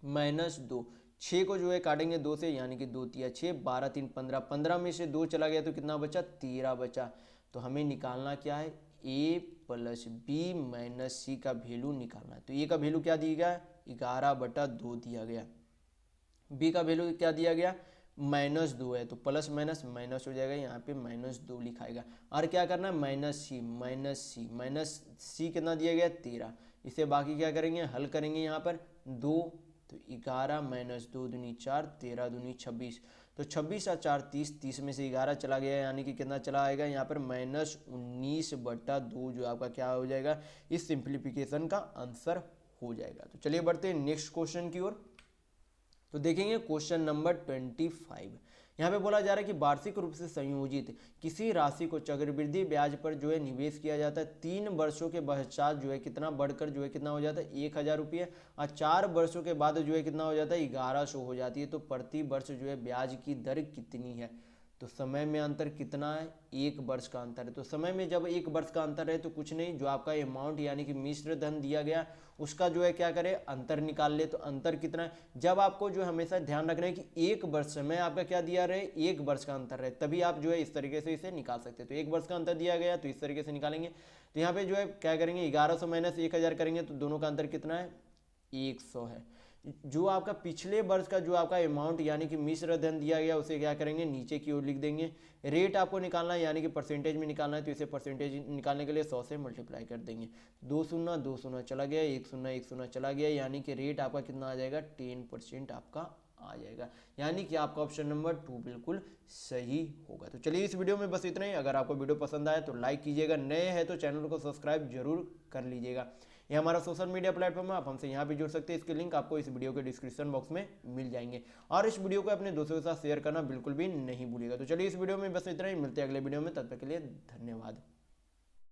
माइनस 2, 6 को जो है काटेंगे 2 से, यानी कि 2 तिया 6, 12 3 15, 15 में से 2 चला गया तो कितना बचा, 13 बचा। तो हमें निकालना क्या है, ए प्लस बी माइनस सी का वैल्यू निकालना है। तो ए का वैल्यू क्या दिया गया, 11 बटा 2 दिया गया। बी का वैल्यू क्या दिया गया, -2 है, तो प्लस माइनस माइनस हो जाएगा, यहाँ पे -2 लिखाएगा। और क्या करना है, माइनस सी कितना दिया गया, 13। इसे बाकी क्या करेंगे, हल करेंगे यहाँ पर 2, तो 11 माइनस 2 दूनी 4, 13 दूनी 26। तो 26 और 4 30, 30 में से 11 चला गया, यानी कि कितना चला आएगा यहाँ पर -19 बटा 2 जो आपका क्या हो जाएगा, इस सिंप्लीफिकेशन का आंसर हो जाएगा। तो चलिए बढ़ते हैं नेक्स्ट क्वेश्चन की ओर। तो देखेंगे क्वेश्चन नंबर 25। यहाँ पे बोला जा रहा है कि वार्षिक रूप से संयोजित किसी राशि को चक्रवृद्धि ब्याज पर जो है निवेश किया जाता है, 3 वर्षों के पश्चात जो है कितना बढ़कर जो है कितना हो जाता है 1000 रुपये, और 4 वर्षों के बाद जो है कितना हो जाता है 1100 हो जाती है। तो प्रति वर्ष जो है ब्याज की दर कितनी है, तो समय में अंतर कितना है, 1 वर्ष का अंतर है। तो समय में जब 1 वर्ष का अंतर है तो कुछ नहीं, जो आपका अमाउंट यानी कि मिश्र धन दिया गया उसका जो है क्या करें अंतर निकाल ले। तो अंतर कितना है, जब आपको जो हमेशा ध्यान रखना है कि 1 वर्ष समय आपका क्या दिया रहे 1 वर्ष का अंतर रहे, तभी आप जो है इस तरीके से इसे निकाल सकते हैं। तो 1 वर्ष का अंतर दिया गया तो इस तरीके से निकालेंगे। तो यहाँ पे जो है क्या करेंगे 1100 माइनस 1000 करेंगे तो दोनों का अंतर कितना है 100 है। जो आपका पिछले वर्ष का जो आपका अमाउंट यानी कि मिश्र धन दिया गया उसे क्या करेंगे नीचे की ओर लिख देंगे। रेट आपको निकालना है यानी कि परसेंटेज में निकालना है, तो इसे परसेंटेज निकालने के लिए 100 से मल्टीप्लाई कर देंगे। 2 शून्य चला गया, 1 शून्य चला गया, यानी कि रेट आपका कितना आ जाएगा 10% आपका आ जाएगा, यानी कि आपका ऑप्शन नंबर 2 बिल्कुल सही होगा। तो चलिए इस वीडियो में बस इतना ही। अगर आपको वीडियो पसंद आए तो लाइक कीजिएगा, नए हैं तो चैनल को सब्सक्राइब जरूर कर लीजिएगा। ये हमारा सोशल मीडिया प्लेटफॉर्म है, आप हमसे यहाँ भी जुड़ सकते हैं। इसके लिंक आपको इस वीडियो के डिस्क्रिप्शन बॉक्स में मिल जाएंगे, और इस वीडियो को अपने दोस्तों के साथ शेयर करना बिल्कुल भी नहीं भूलिएगा। तो चलिए इस वीडियो में बस इतना ही, मिलते हैं अगले वीडियो में, तब तक के लिए धन्यवाद।